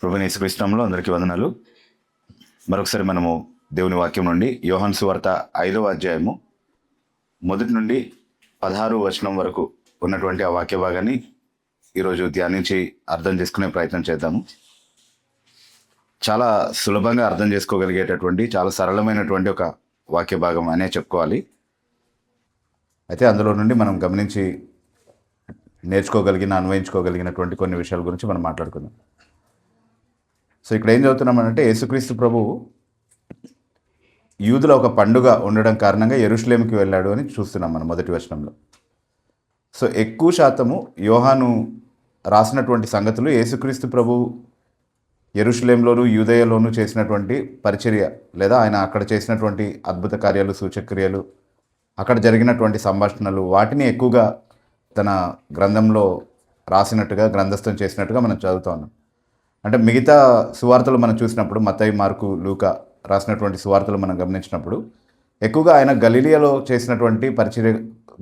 ప్రభువైన యేసుక్రీస్తునామములో అందరికీ వందనాలు. మరొకసారి మనము దేవుని వాక్యం నుండి యోహాను సువార్త 5వ అధ్యాయము 1 నుండి 16వ వచనం వరకు ఉన్నటువంటి ఆ వాక్య భాగాన్ని ఈరోజు ధ్యానించి అర్థం చేసుకునే ప్రయత్నం చేద్దాము. చాలా సులభంగా అర్థం చేసుకోగలిగేటటువంటి చాలా సరళమైనటువంటి ఒక వాక్య భాగం అనే చెప్పుకోవాలి. అయితే అందులో నుండి మనం గమనించి అన్వయించుకోగలిగినటువంటి కొన్ని విషయాల గురించి మనం మాట్లాడుకుందాం. సో ఇక్కడ ఏం చదువుతున్నామనంటే, యేసుక్రీస్తు ప్రభు యూదుల ఒక పండుగ ఉండడం కారణంగా యెరూషలేముకి వెళ్ళాడు అని చూస్తున్నాం మనం మొదటి వచనంలో. సో ఎక్కువ శాతము యోహాను రాసినటువంటి సంగతులు యేసుక్రీస్తు ప్రభు యెరూషలేంలోను యూదయలోను చేసినటువంటి పరిచర్య, లేదా ఆయన అక్కడ చేసినటువంటి అద్భుత కార్యాలు, సూచక్రియలు, అక్కడ జరిగినటువంటి సంభాషణలు, వాటిని ఎక్కువగా తన గ్రంథంలో రాసినట్టుగా, గ్రంథస్థం చేసినట్టుగా మనం చదువుతా ఉన్నాం. అంటే మిగతా సువార్తలు మనం చూసినప్పుడు, మత్తయి, మార్కు, లూకా రాసినటువంటి సువార్తలు మనం గమనించినప్పుడు ఎక్కువగా ఆయన గలిలియాలో చేసినటువంటి పరిచర్య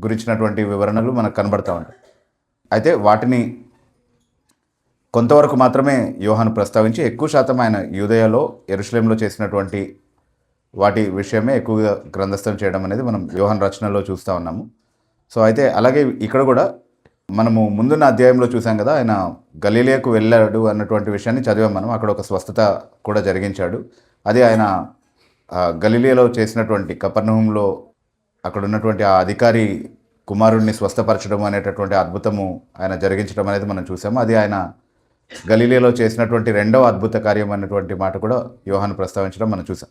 గురించినటువంటి వివరణలు మనకు కనబడతా ఉంటాయి. అయితే వాటిని కొంతవరకు మాత్రమే యోహాను ప్రస్తావించి, ఎక్కువ శాతం ఆయన యూదయలో, యెరూషలేంలో చేసినటువంటి వాటి విషయమే ఎక్కువగా గ్రంథస్థం చేయడం అనేది మనం యోహాను రచనలో చూస్తూ ఉన్నాము. సో అయితే అలాగే ఇక్కడ కూడా మనము ముందున్న అధ్యాయంలో చూసాం కదా, ఆయన గలిలియాకు వెళ్ళాడు అన్నటువంటి విషయాన్ని చదివాం మనం. అక్కడ ఒక స్వస్థత కూడా జరిగించాడు. అది ఆయన గలిలియాలో చేసినటువంటి కపెర్నహూములో అక్కడ ఉన్నటువంటి ఆ అధికారి కుమారుడిని స్వస్థపరచడం అనేటటువంటి అద్భుతము ఆయన జరిగించడం అనేది మనం చూసాము. అది ఆయన గలిలియాలో చేసినటువంటి రెండవ అద్భుత కార్యం అన్నటువంటి మాట కూడా యోహాను ప్రస్తావించడం మనం చూసాం.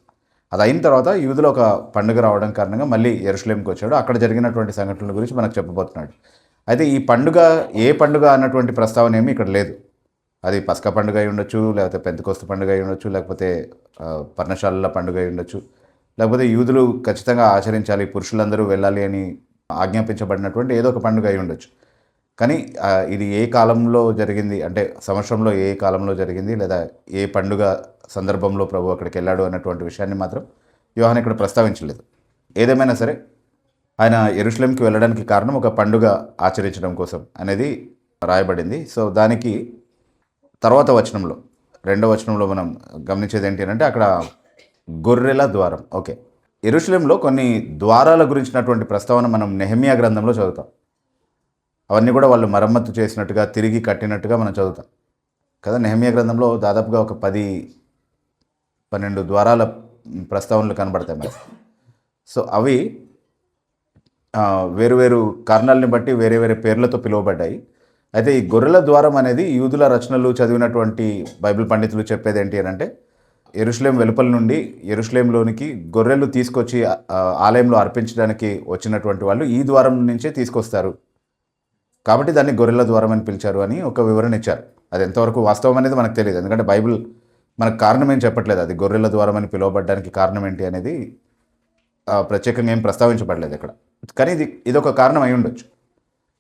అది అయిన తర్వాత యూదులో ఒక పండుగ రావడం కారణంగా మళ్ళీ యెరూషలేంకి వచ్చాడు. అక్కడ జరిగినటువంటి సంఘటనల గురించి మనకు చెప్పబోతున్నాడు. అయితే ఈ పండుగ ఏ పండుగ అన్నటువంటి ప్రస్తావన ఏమి ఇక్కడ లేదు. అది పస్కా పండుగ అయి ఉండొచ్చు, లేకపోతే పెంతెకోస్తు పండుగ అయి ఉండొచ్చు, లేకపోతే పర్ణశాలల పండుగ అయి ఉండొచ్చు, లేకపోతే యూదులు ఖచ్చితంగా ఆచరించాలి, పురుషులందరూ వెళ్ళాలి అని ఆజ్ఞాపించబడినటువంటి ఏదో ఒక పండుగ అయి ఉండొచ్చు. కానీ ఇది ఏ కాలంలో జరిగింది, అంటే సంవత్సరంలో ఏ కాలంలో జరిగింది, లేదా ఏ పండుగ సందర్భంలో ప్రభు అక్కడికి వెళ్ళాడు అన్నటువంటి విషయాన్ని మాత్రం యోహాను ఇక్కడ ప్రస్తావించలేదు. ఏదేమైనా సరే ఆయన యెరూషలేంకి వెళ్ళడానికి కారణం ఒక పండుగ ఆచరించడం కోసం అనేది రాయబడింది. సో దానికి తర్వాత వచనంలో, రెండవ వచనంలో మనం గమనించేది ఏంటి అంటే, అక్కడ గొర్రెల ద్వారం. ఓకే, యెరూషలేంలో కొన్ని ద్వారాల గురించినటువంటి ప్రస్తావన మనం నెహెమ్యా గ్రంథంలో చదువుతాం. అవన్నీ కూడా వాళ్ళు మరమ్మతు చేసినట్టుగా, తిరిగి కట్టినట్టుగా మనం చదువుతాం కదా. నెహెమ్యా గ్రంథంలో దాదాపుగా ఒక 10-12 ద్వారాల ప్రస్తావనలు కనబడతాయి మనకి. సో అవి వేరు కారణాలని బట్టి వేరే వేరే పేర్లతో పిలువబడ్డాయి. అయితే ఈ గొర్రెల ద్వారం అనేది యూదుల రచనలు చదివినటువంటి బైబిల్ పండితులు చెప్పేది ఏంటి అని అంటే, యెరూషలేం వెలుపల నుండి యెరూషలేంలోనికి గొర్రెలు తీసుకొచ్చి ఆలయంలో అర్పించడానికి వచ్చినటువంటి వాళ్ళు ఈ ద్వారం నుంచే తీసుకొస్తారు, కాబట్టి దాన్ని గొర్రెల ద్వారం అని పిలిచారు అని ఒక వివరణ ఇచ్చారు. అది ఎంతవరకు వాస్తవం అనేది మనకు తెలియదు, ఎందుకంటే బైబిల్ మనకు కారణం ఏం చెప్పట్లేదు. అది గొర్రెల ద్వారం అని పిలువబడడానికి కారణం ఏంటి అనేది ప్రత్యేకంగా ఏం ప్రస్తావించబడలేదు ఇక్కడ. కానీ ఇదొక కారణం అయి ఉండొచ్చు.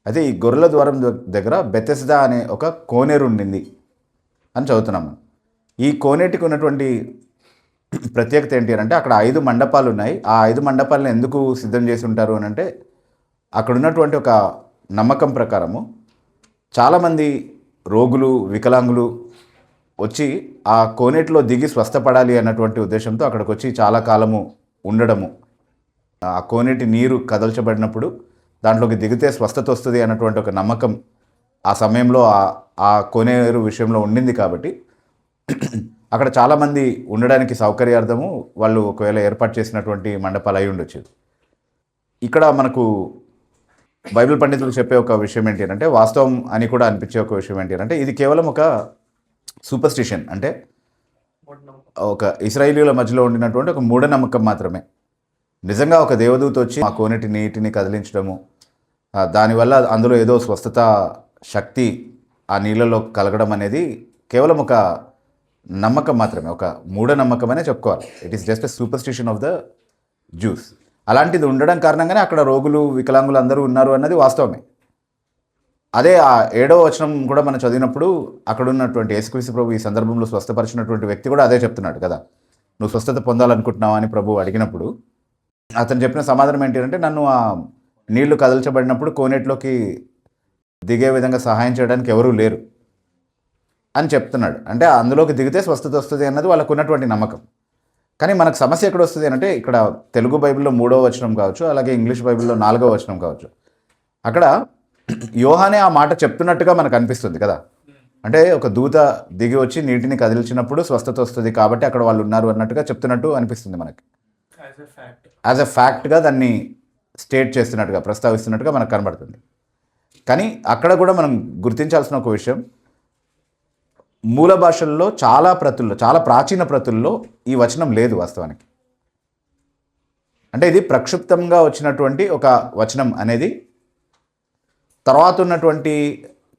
అయితే ఈ గొర్రెల ద్వారం దగ్గర బెతెస్దా అనే ఒక కోనేరు ఉండింది అని చదువుతున్నాం మనం. ఈ కోనేటికి ఉన్నటువంటి ప్రత్యేకత ఏంటి అని అంటే, అక్కడ 5 మండపాలు ఉన్నాయి. ఆ 5 మండపాలను ఎందుకు సిద్ధం చేసి ఉంటారు అని అంటే, అక్కడ ఉన్నటువంటి ఒక నమ్మకం ప్రకారము చాలామంది రోగులు, వికలాంగులు వచ్చి ఆ కోనేటిలో దిగి స్వస్థపడాలి అన్నటువంటి ఉద్దేశంతో అక్కడికి వచ్చి చాలా కాలము ఉండడము, ఆ కోనేటి నీరు కదల్చబడినప్పుడు దాంట్లోకి దిగితే స్వస్థత వస్తుంది అన్నటువంటి ఒక నమ్మకం ఆ సమయంలో ఆ కోనేరు విషయంలో ఉండింది. కాబట్టి అక్కడ చాలామంది ఉండడానికి సౌకర్యార్థము వాళ్ళు ఒకవేళ ఏర్పాటు చేసినటువంటి మండపాలు అయి ఉండొచ్చు. ఇక్కడ మనకు బైబిల్ పండితులు చెప్పే ఒక విషయం ఏంటి అంటే, వాస్తవం అని కూడా అనిపించే ఒక విషయం ఏంటి అంటే, ఇది కేవలం ఒక సూపర్స్టిషన్, అంటే ఒక ఇశ్రాయేలీయుల మధ్యలో ఉండినటువంటి ఒక మూఢనమ్మకం మాత్రమే. నిజంగా ఒక దేవదూత వచ్చి ఆ కోనేటి నీటిని కదిలించడము, దానివల్ల అందులో ఏదో స్వస్థత శక్తి ఆ నీళ్ళలో కలగడం అనేది కేవలం ఒక నమ్మకం మాత్రమే, ఒక మూఢనమ్మకం అనే చెప్పుకోవాలి. It is just a superstition of the juice. అలాంటిది ఉండడం కారణంగానే అక్కడ రోగులు, వికలాంగులు అందరూ ఉన్నారు అన్నది వాస్తవమే. అదే ఆ 7వ వచనం కూడా మనం చదివినప్పుడు అక్కడ ఉన్నటువంటి యేసుక్రీస్తు ప్రభు ఈ సందర్భంలో స్వస్థపరిచినటువంటి వ్యక్తి కూడా అదే చెప్తున్నాడు కదా. నువ్వు స్వస్థత పొందాలనుకుంటున్నావా అని ప్రభు అడిగినప్పుడు అతను చెప్పిన సమాధానం ఏంటి అంటే, నన్ను ఆ నీళ్లు కదల్చబడినప్పుడు కోనేటిలోకి దిగే విధంగా సహాయం చేయడానికి ఎవరూ లేరు. అని చెప్తున్నాడు. అంటే అందులోకి దిగితే స్వస్థత వస్తుంది అన్నది వాళ్ళకు ఉన్నటువంటి నమ్మకం. కానీ మనకు సమస్య ఎక్కడ వస్తుంది అంటే ఇక్కడ తెలుగు బైబిల్లో 3వ వచనం కావచ్చు, అలాగే ఇంగ్లీష్ బైబిల్లో 4వ వచనం కావచ్చు, అక్కడ యోహానే ఆ మాట చెప్తున్నట్టుగా మనకు అనిపిస్తుంది కదా. అంటే ఒక దూత దిగి వచ్చి నీటిని కదిలించినప్పుడు స్వస్థత వస్తుంది కాబట్టి అక్కడ వాళ్ళు ఉన్నారు అన్నట్టుగా చెప్తున్నట్టు అనిపిస్తుంది మనకి. యాజ్ ఎ ఫ్యాక్ట్గా దాన్ని స్టేట్ చేస్తున్నట్టుగా, ప్రస్తావిస్తున్నట్టుగా మనకు కనబడుతుంది. కానీ అక్కడ కూడా మనం గుర్తించాల్సిన ఒక విషయం, మూల భాషల్లో చాలా ప్రతుల్లో, చాలా ప్రాచీన ప్రతుల్లో ఈ వచనం లేదు వాస్తవానికి. అంటే ఇది ప్రక్షిప్తంగా వచ్చినటువంటి ఒక వచనం అనేది తర్వాత ఉన్నటువంటి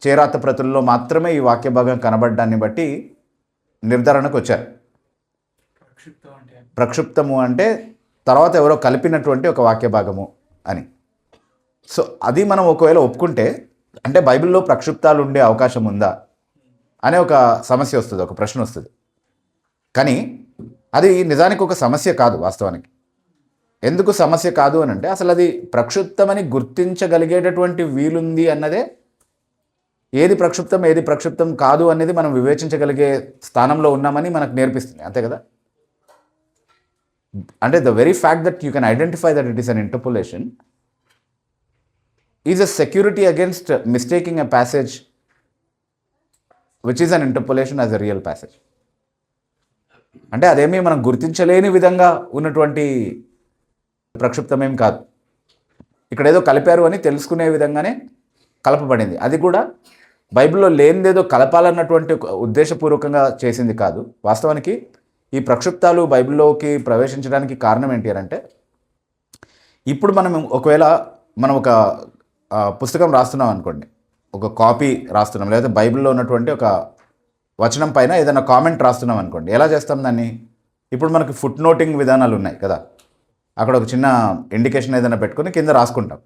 చేరాత ప్రతుల్లో మాత్రమే ఈ వాక్య భాగం కనబడడాన్ని బట్టి నిర్ధారణకు వచ్చారు. ప్రక్షిప్తము అంటే తర్వాత ఎవరో కలిపినటువంటి ఒక వాక్య భాగము అని. సో అది మనం ఒకవేళ ఒప్పుకుంటే అంటే బైబిల్లో ప్రక్షిప్తాలు ఉండే అవకాశం ఉందా అనే ఒక సమస్య వస్తుంది, ఒక ప్రశ్న వస్తుంది. కానీ అది నిజానికి ఒక సమస్య కాదు వాస్తవానికి. ఎందుకు సమస్య కాదు అని అంటే అసలు అది ప్రక్షిప్తమని గుర్తించగలిగేటటువంటి వీలుంది అన్నదే, ఏది ప్రక్షిప్తం కాదు అనేది మనం వివేచించగలిగే స్థానంలో ఉన్నామని మనకు నేర్పిస్తుంది, అంతే కదా. అంటే the very fact that you can identify that it is an interpolation is a security against mistaking a passage which is an interpolation as a real passage. అంటే అదేమీ మనం గుర్తించలేని విధంగా ఉన్నటువంటి ప్రక్షిప్తమేం కాదు. ఇక్కడ ఏదో కలిపారు అని తెలుసుకునే విధంగానే కలపబడింది. అది కూడా బైబిల్లో లేనిదేదో కలపాలన్నటువంటి ఉద్దేశపూర్వకంగా చేసింది కాదు. వాస్తవానికి ఈ ప్రక్షిప్తాలు బైబిల్లోకి ప్రవేశించడానికి కారణం ఏంటి అని అంటే, ఇప్పుడు ఒకవేళ మనం ఒక పుస్తకం రాస్తున్నాం అనుకోండి, ఒక కాపీ రాస్తున్నాం, లేదా బైబిల్లో ఉన్నటువంటి ఒక వచనం పైన ఏదైనా కామెంట్ రాస్తున్నాం అనుకోండి, ఎలా చేస్తాం దాన్ని? ఇప్పుడు మనకి ఫుట్ నోటింగ్ విధానాలు ఉన్నాయి కదా, అక్కడ ఒక చిన్న ఇండికేషన్ ఏదైనా పెట్టుకొని కింద రాసుకుంటాం,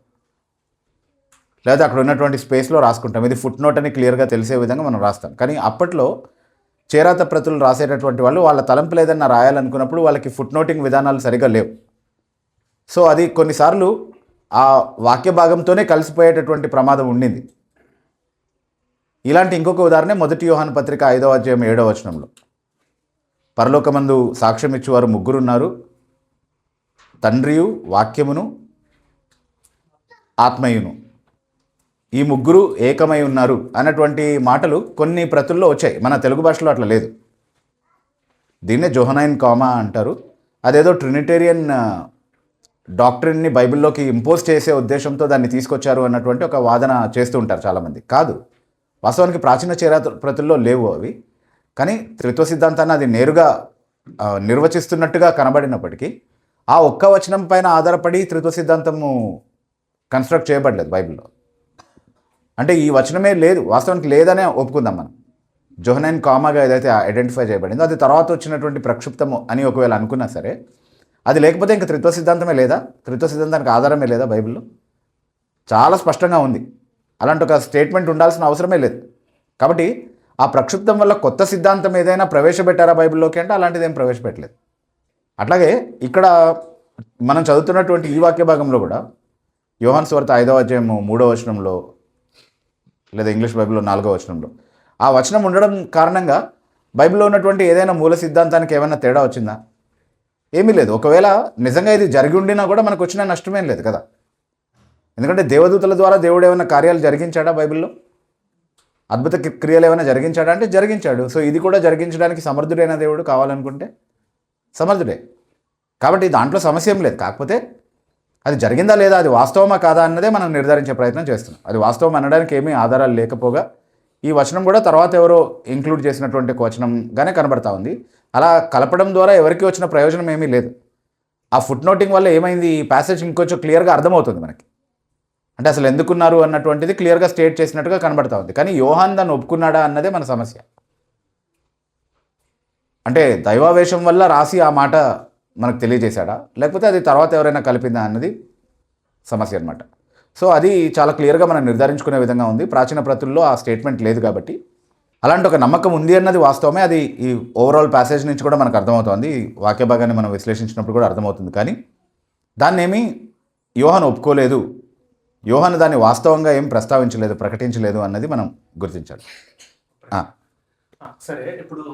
లేదా అక్కడ ఉన్నటువంటి స్పేస్లో రాసుకుంటాం. ఇది ఫుట్ నోట్ అని క్లియర్గా తెలిసే విధంగా మనం రాస్తాం. కానీ అప్పట్లో చేరాత ప్రతులు రాసేటటువంటి వాళ్ళు వాళ్ళ తలంపులు ఏదైనా రాయాలనుకున్నప్పుడు వాళ్ళకి ఫుట్ నోటింగ్ విధానాలు సరిగా లేవు. సో అది కొన్నిసార్లు ఆ వాక్య భాగంతోనే కలిసిపోయేటటువంటి ప్రమాదం ఉండింది. ఇలాంటి ఇంకొక ఉదాహరణ 1 యోహాను పత్రిక 5వ అధ్యాయం 7వ వచనంలో, పరలోకమందు సాక్ష్యం ఇచ్చేవారు 3 ఉన్నారు, తండ్రియు, వాక్యమును, ఆత్మయును, ఈ 3 ఏకమై ఉన్నారు అన్నటువంటి మాటలు కొన్ని ప్రతుల్లో వచ్చాయి. మన తెలుగు భాషలో అట్లా లేదు. దీన్నే జోహనైన్ కామా అంటారు. అదేదో ట్రినిటేరియన్ డాక్ట్రిన్ని బైబిల్లోకి ఇంపోజ్ చేసే ఉద్దేశంతో దాన్ని తీసుకొచ్చారు అన్నటువంటి ఒక వాదన చేస్తూ ఉంటారు చాలామంది. కాదు, వాస్తవానికి ప్రాచీన చేరాత ప్రతుల్లో లేవు అవి. కానీ త్రిత్వ సిద్ధాంతాన్ని అది నేరుగా నిర్వచిస్తున్నట్టుగా కనబడినప్పటికీ ఆ ఒక్క వచనం పైన ఆధారపడి త్రిత్వ సిద్ధాంతము కన్స్ట్రక్ట్ చేయబడలేదు బైబిల్లో. అంటే ఈ వచనమే లేదు, వాస్తవానికి లేదనే ఒప్పుకుందాం మనం. జోహనైన్ కామాగా ఏదైతే ఐడెంటిఫై చేయబడిందో అది తర్వాత వచ్చినటువంటి ప్రక్షిప్తము అని ఒకవేళ అనుకున్నా సరే, అది లేకపోతే ఇంకా త్రిత్వ సిద్ధాంతమే లేదా? త్రిత్వ సిద్ధాంతానికి ఆధారమే లేదా బైబిల్లో? చాలా స్పష్టంగా ఉంది. అలాంటి ఒక స్టేట్మెంట్ ఉండాల్సిన అవసరమే లేదు. కాబట్టి ఆ ప్రక్షిప్తం వల్ల కొత్త సిద్ధాంతం ఏదైనా ప్రవేశపెట్టారా బైబిల్లోకి అంటే అలాంటిది ఏం ప్రవేశపెట్టలేదు. అట్లాగే ఇక్కడ మనం చదువుతున్నటువంటి ఈ వాక్య భాగంలో కూడా యోహాను సువార్త 5వ అధ్యాయం 3వ వచనంలో, లేదా ఇంగ్లీష్ బైబిల్లో 4వ వచనంలో ఆ వచనం ఉండడం కారణంగా బైబిల్లో ఉన్నటువంటి ఏదైనా మూల సిద్ధాంతానికి ఏమైనా తేడా వచ్చిందా? ఏమీ లేదు. ఒకవేళ నిజంగా ఇది జరిగి ఉండినా కూడా మనకు వచ్చిన నష్టమేం లేదు కదా. ఎందుకంటే దేవదూతల ద్వారా దేవుడు ఏమైనా కార్యాలు జరిగించాడా బైబిల్లో? అద్భుత క్రియలు ఏమైనా జరిగించాడా అంటే జరిగించాడు. సో ఇది కూడా జరిగించడానికి సమర్థుడైన దేవుడు, కావాలనుకుంటే సమర్థుడే. కాబట్టి దాంట్లో సమస్య ఏం లేదు. కాకపోతే అది జరిగిందా లేదా, అది వాస్తవమా కాదా అన్నదే మనం నిర్ధారించే ప్రయత్నం చేస్తున్నాం. అది వాస్తవం అనడానికి ఏమీ ఆధారాలు లేకపోగా ఈ వచనం కూడా తర్వాత ఎవరో ఇంక్లూడ్ చేసినటువంటి ఒక వచనంగానే కనబడతా ఉంది. అలా కలపడం ద్వారా ఎవరికి వచ్చిన ప్రయోజనం ఏమీ లేదు. ఆ ఫుట్ నోటింగ్ వల్ల ఏమైంది, ఈ ప్యాసేజ్ ఇంకొంచెం క్లియర్గా అర్థమవుతుంది మనకి. అంటే అసలు ఎందుకున్నారు అన్నటువంటిది క్లియర్గా స్టేట్ చేసినట్టుగా కనబడతా ఉంది. కానీ యోహాన్ దాన్ని ఒప్పుకున్నాడా అన్నదే మన సమస్య. అంటే దైవావేశం వల్ల రాసి ఆ మాట మనకు తెలియజేశాడా, లేకపోతే అది తర్వాత ఎవరైనా కలిపిందా అన్నది సమస్య అనమాట. సో అది చాలా క్లియర్గా మనం నిర్ధారించుకునే విధంగా ఉంది. ప్రాచీన ప్రతుల్లో ఆ స్టేట్మెంట్ లేదు కాబట్టి అలాంటి ఒక నమ్మకం ఉంది అన్నది వాస్తవమే. అది ఈ ఓవరాల్ ప్యాసేజ్ నుంచి కూడా మనకు అర్థమవుతుంది. వాక్య భాగాన్ని మనం విశ్లేషించినప్పుడు కూడా అర్థమవుతుంది. కానీ దాన్ని ఏమీ యోహాను ఒప్పుకోలేదు, యోహాను దాన్ని వాస్తవంగా ఏం ప్రస్తావించలేదు, ప్రకటించలేదు అన్నది మనం గుర్తించాలి. సరే ఇప్పుడు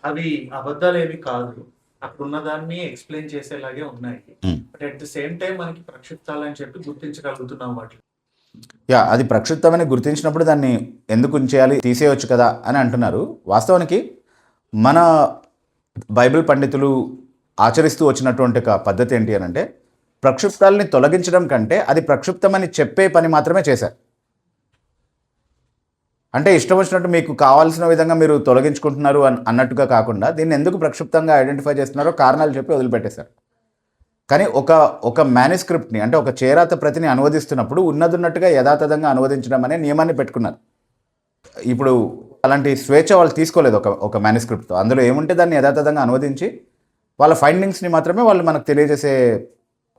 అవి అబద్ధాలేవి కాదు. అక్కడున్న దాన్ని ఎక్స్‌ప్లెయిన్ చేసేలాగే ఉన్నాయి. హ్మ్. But at the same time మనకి ప్రక్షిప్తాలని చెప్పి గుర్తించగలుగుతున్నాం వాటిని. అది ప్రక్షుబ్ధమని గుర్తించినప్పుడు దాన్ని ఎందుకు ఉంచేయాలి, తీసేయొచ్చు కదా అని అంటున్నారు. వాస్తవానికి మన బైబిల్ పండితులు ఆచరిస్తూ వచ్చినటువంటి ఒక పద్ధతి ఏంటి అని అంటే, ప్రక్షుప్తాలని తొలగించడం కంటే అది ప్రక్షుప్తమని చెప్పే పని మాత్రమే చేశారు. అంటే ఇష్టం వచ్చినట్టు మీకు కావాల్సిన విధంగా మీరు తొలగించుకుంటున్నారు అన్నట్టుగా కాకుండా దీన్ని ఎందుకు ప్రక్షుప్తంగా ఐడెంటిఫై చేస్తున్నారో కారణాలు చెప్పి వదిలిపెట్టేశారు. కానీ ఒక మేనుస్క్రిప్ట్ని అంటే ఒక చేరాత ప్రతిని అనువదిస్తున్నప్పుడు ఉన్నట్టుగా యథాతథంగా అనువదించడం అనే నియమాన్ని పెట్టుకున్నారు. ఇప్పుడు అలాంటి స్వేచ్ఛ వాళ్ళు తీసుకోలేదు ఒక మేనుస్క్రిప్ట్తో. అందులో ఏముంటే దాన్ని యథాతథంగా అనువదించి వాళ్ళ ఫైండింగ్స్ని మాత్రమే వాళ్ళు మనకు తెలియజేసే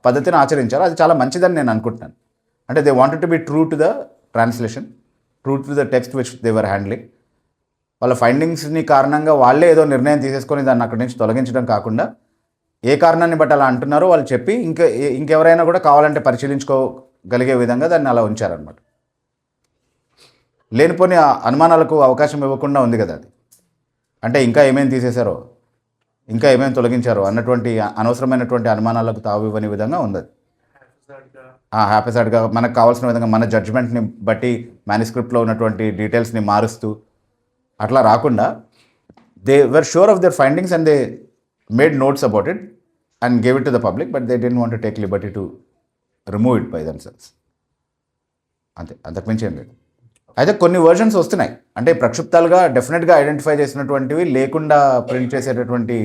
పద్ధతిని ఆచరించారు. అది చాలా మంచిదని నేను అనుకుంటున్నాను. అంటే they wanted to be true to the translation, true to the text which they were handling. వాళ్ళ ఫైండింగ్స్ని కారణంగా వాళ్ళే ఏదో నిర్ణయం తీసేసుకొని దాన్ని అక్కడి నుంచి తొలగించడం కాకుండా ఏ కారణాన్ని బట్టి అలా అంటున్నారో వాళ్ళు చెప్పి ఇంకెవరైనా కూడా కావాలంటే పరిశీలించుకోగలిగే విధంగా దాన్ని అలా ఉంచారనమాట. లేనిపోని అనుమానాలకు అవకాశం ఇవ్వకుండా ఉంది కదా అది. అంటే ఇంకా ఏమేమి తీసేశారో, ఇంకా ఏమేమి తొలగించారో అన్నటువంటి అనవసరమైనటువంటి అనుమానాలకు తావివ్వని విధంగా ఉంది అది. హ్యాపీసాడ్గా మనకు కావాల్సిన విధంగా మన జడ్జ్మెంట్ని బట్టి మేనుస్క్రిప్ట్లో ఉన్నటువంటి డీటెయిల్స్ని మారుస్తూ అట్లా రాకుండా they were sure of their findings and they made notes about it and gave it to the public, but they didn't want to take liberty to remove it by themselves. అంతకుమించి ఏం లేదు. అయితే కొన్ని వర్షన్స్ వస్తున్నాయి, అంటే ప్రక్షుప్తాలుగా డెఫినెట్గా identify చేసినటువంటివి లేకుండా print చేసేటటువంటి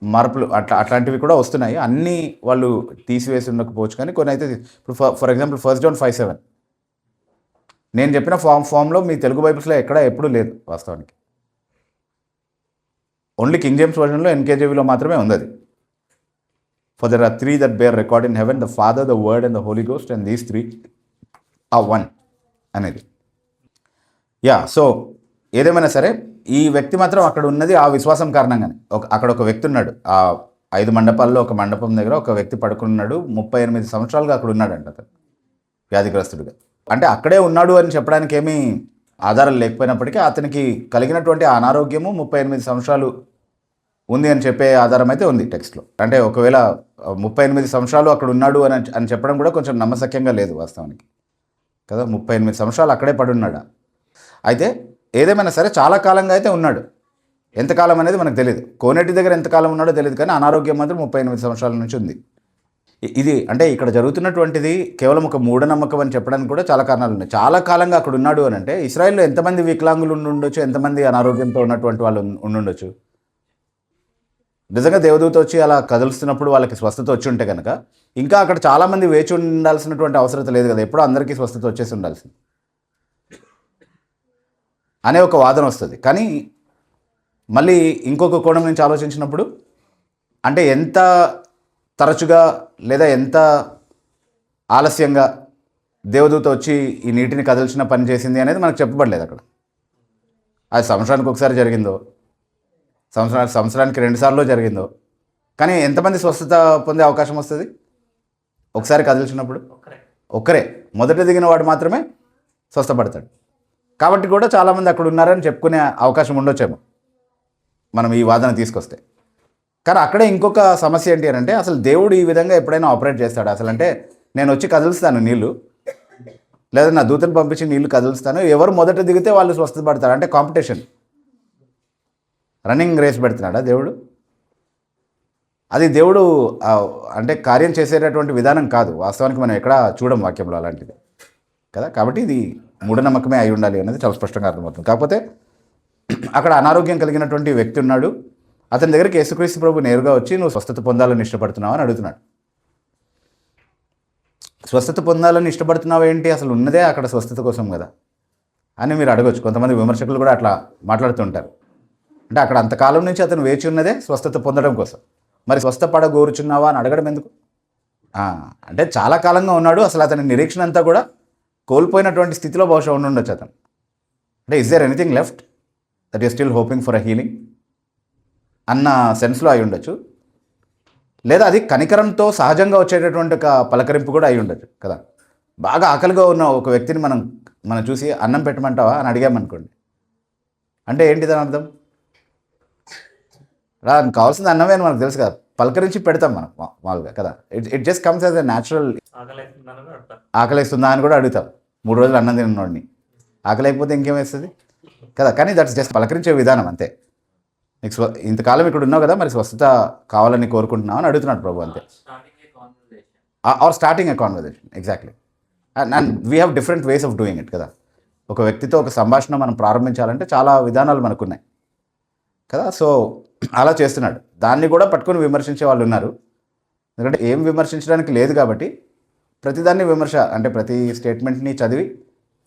మార్పులు అట్లాంటివి కూడా వస్తున్నాయి. అన్నీ వాళ్ళు తీసివేసి ఉండకపోవచ్చు, కానీ కొన్ని అయితే ఇప్పుడు ఫర్ ఎగ్జాంపుల్ 1 John 5:7 నేను చెప్పిన ఫామ్లో మీ తెలుగు బైబిల్స్లో ఎప్పుడూ లేదు వాస్తవానికి. ఓన్లీ కింగ్ జేమ్స్ వర్షన్లో ఎన్కేజీవీలో మాత్రమే ఉంది అది. For there are 3 that bear record in heaven, the Father, the Word and the Holy Ghost, and these 3 are one అనేది. సో ఏదేమైనా సరే ఈ వ్యక్తి మాత్రం అక్కడ ఉన్నది ఆ విశ్వాసం కారణంగానే. అక్కడ ఒక వ్యక్తి ఉన్నాడు, ఆ 5 మండపాల్లో ఒక మండపం దగ్గర ఒక వ్యక్తి పడుకున్నాడు. 38 సంవత్సరాలుగా అక్కడ ఉన్నాడంట అతను వ్యాధిగ్రస్తుడిగా. అంటే అక్కడే ఉన్నాడు అని చెప్పడానికి ఏమీ ఆధారాలు లేకపోయినప్పటికీ అతనికి కలిగినటువంటి అనారోగ్యము 38 సంవత్సరాలు ఉంది అని చెప్పే ఆధారం అయితే ఉంది టెక్స్ట్లో. అంటే ఒకవేళ 38 సంవత్సరాలు అక్కడ ఉన్నాడు అని చెప్పడం కూడా కొంచెం నమ్మశక్యంగా లేదు వాస్తవానికి కదా. 38 సంవత్సరాలు అక్కడే పడున్నాడా? అయితే ఏదేమైనా సరే చాలా కాలంగా అయితే ఉన్నాడు. ఎంతకాలం అనేది మనకు తెలియదు. కోనేటి దగ్గర ఎంతకాలం ఉన్నాడో తెలియదు, కానీ అనారోగ్యం మాత్రం 38 సంవత్సరాల నుంచి ఉంది. ఇది అంటే ఇక్కడ జరుగుతున్నటువంటిది కేవలం ఒక మూఢనమ్మకం అని చెప్పడానికి కూడా చాలా కారణాలు ఉన్నాయి. చాలా కాలంగా అక్కడ ఉన్నాడు అని అంటే ఇస్రాయెల్లో ఎంతమంది వికలాంగులు ఉండొచ్చు, ఎంతమంది అనారోగ్యంతో ఉన్నటువంటి వాళ్ళు ఉండుండొచ్చు. నిజంగా దేవదూత వచ్చి అలా కదులుస్తున్నప్పుడు వాళ్ళకి స్వస్థత వచ్చి ఉంటే కనుక ఇంకా అక్కడ చాలామంది వేచి ఉండాల్సినటువంటి అవసరం లేదు కదా. ఎప్పుడో అందరికీ స్వస్థత వచ్చేసి ఉండాల్సింది అనే ఒక వాదన వస్తుంది. కానీ మళ్ళీ ఇంకొక కోణం నుంచి ఆలోచించినప్పుడు అంటే ఎంత తరచుగా లేదా ఎంత ఆలస్యంగా దేవదూత వచ్చి ఈ నీటిని కదల్చిన పని చేసింది అనేది మనకు చెప్పబడలేదు అక్కడ. అది సంవత్సరానికి ఒకసారి జరిగిందో, సంవత్సరానికి 2 సార్లు జరిగిందో, కానీ ఎంతమంది స్వస్థత పొందే అవకాశం వస్తుంది ఒకసారి కదిలిచినప్పుడు? ఒక్కరే, మొదట దిగిన వాడు మాత్రమే స్వస్థపడతాడు. కాబట్టి కూడా చాలామంది అక్కడ ఉన్నారని చెప్పుకునే అవకాశం ఉండొచ్చేమో మనం ఈ వాదన తీసుకొస్తే. కానీ అక్కడే ఇంకొక సమస్య ఏంటి అని అంటే అసలు దేవుడు ఈ విధంగా ఎప్పుడైనా ఆపరేట్ చేస్తాడు అసలు? అంటే నేను వచ్చి కదులుస్తాను నీళ్ళు, లేదా నా దూతను పంపించి నీళ్లు కదులుస్తాను, ఎవరు మొదట దిగితే వాళ్ళు స్వస్థపడతారు. అంటే కాంపిటీషన్, రన్నింగ్ రేస్ పెడుతున్నాడా దేవుడు? అది దేవుడు అంటే కార్యం చేసేటటువంటి విధానం కాదు. వాస్తవానికి మనం ఎక్కడా చూడం వాక్యంలో అలాంటిది కదా. కాబట్టి ఇది మూఢనమ్మకమే అయి ఉండాలి అనేది చాలా స్పష్టంగా అర్థమవుతుంది. కాకపోతే అక్కడ అనారోగ్యం కలిగినటువంటి వ్యక్తి ఉన్నాడు. అతని దగ్గరికి యేసుక్రీస్తు ప్రభు నేరుగా వచ్చి నువ్వు స్వస్థత పొందాలని ఇష్టపడుతున్నావు అని అడుగుతున్నాడు. స్వస్థత పొందాలని ఇష్టపడుతున్నావు ఏంటి, అసలు ఉన్నదే అక్కడ స్వస్థత కోసం కదా అని మీరు అడగొచ్చు. కొంతమంది విమర్శకులు కూడా అట్లా మాట్లాడుతుంటారు. అంటే అక్కడ అంతకాలం నుంచి అతను వేచి ఉన్నదే స్వస్థత పొందడం కోసం, మరి స్వస్థపడగోరుచున్నావా అని అడగడం ఎందుకు? అంటే చాలా కాలంగా ఉన్నాడు, అసలు అతని నిరీక్షణ అంతా కూడా కోల్పోయినటువంటి స్థితిలో బహుశా ఉండొచ్చు అతను. అంటే is there anything left that is still hoping for a healing అన్న సెన్స్లో అయి ఉండొచ్చు. లేదా అది కనికరంతో సహజంగా వచ్చేటటువంటి ఒక పలకరింపు కూడా అయి ఉండొచ్చు కదా. బాగా ఆకలిగా ఉన్న ఒక వ్యక్తిని మనం చూసి అన్నం పెట్టమంటావా అని అడిగామనుకోండి, అంటే ఏంటి దాని అర్థం? దానికి కావాల్సింది అన్నమే అని మనకు తెలుసు కదా, పలకరించి పెడతాం మనం మామూలుగా కదా. It just comes as a natural. ఆకలిస్తుందా అని కూడా అడుగుతాం 3 రోజులు అన్నం తిన్నోడిని. ఆకలి అయిపోతే ఇంకేం వేస్తుంది కదా. కానీ దట్స్ జస్ట్ పలకరించే విధానం అంతే. నీకు ఇంతకాలం ఇక్కడ ఉన్నావు కదా, మరి స్వస్థత కావాలని కోరుకుంటున్నావు అని అడుగుతున్నాడు ప్రభు అంతే. Are starting a conversation, exactly. And we have different ways of doing it కదా. ఒక వ్యక్తితో ఒక సంభాషణ మనం ప్రారంభించాలంటే చాలా విధానాలు మనకున్నాయి కదా. సో అలా చేస్తున్నాడు. దాన్ని కూడా పట్టుకొని విమర్శించే వాళ్ళు ఉన్నారు. ఎందుకంటే ఏం విమర్శించడానికి లేదు కాబట్టి ప్రతిదాన్ని విమర్శ అంటే ప్రతి స్టేట్మెంట్ని చదివి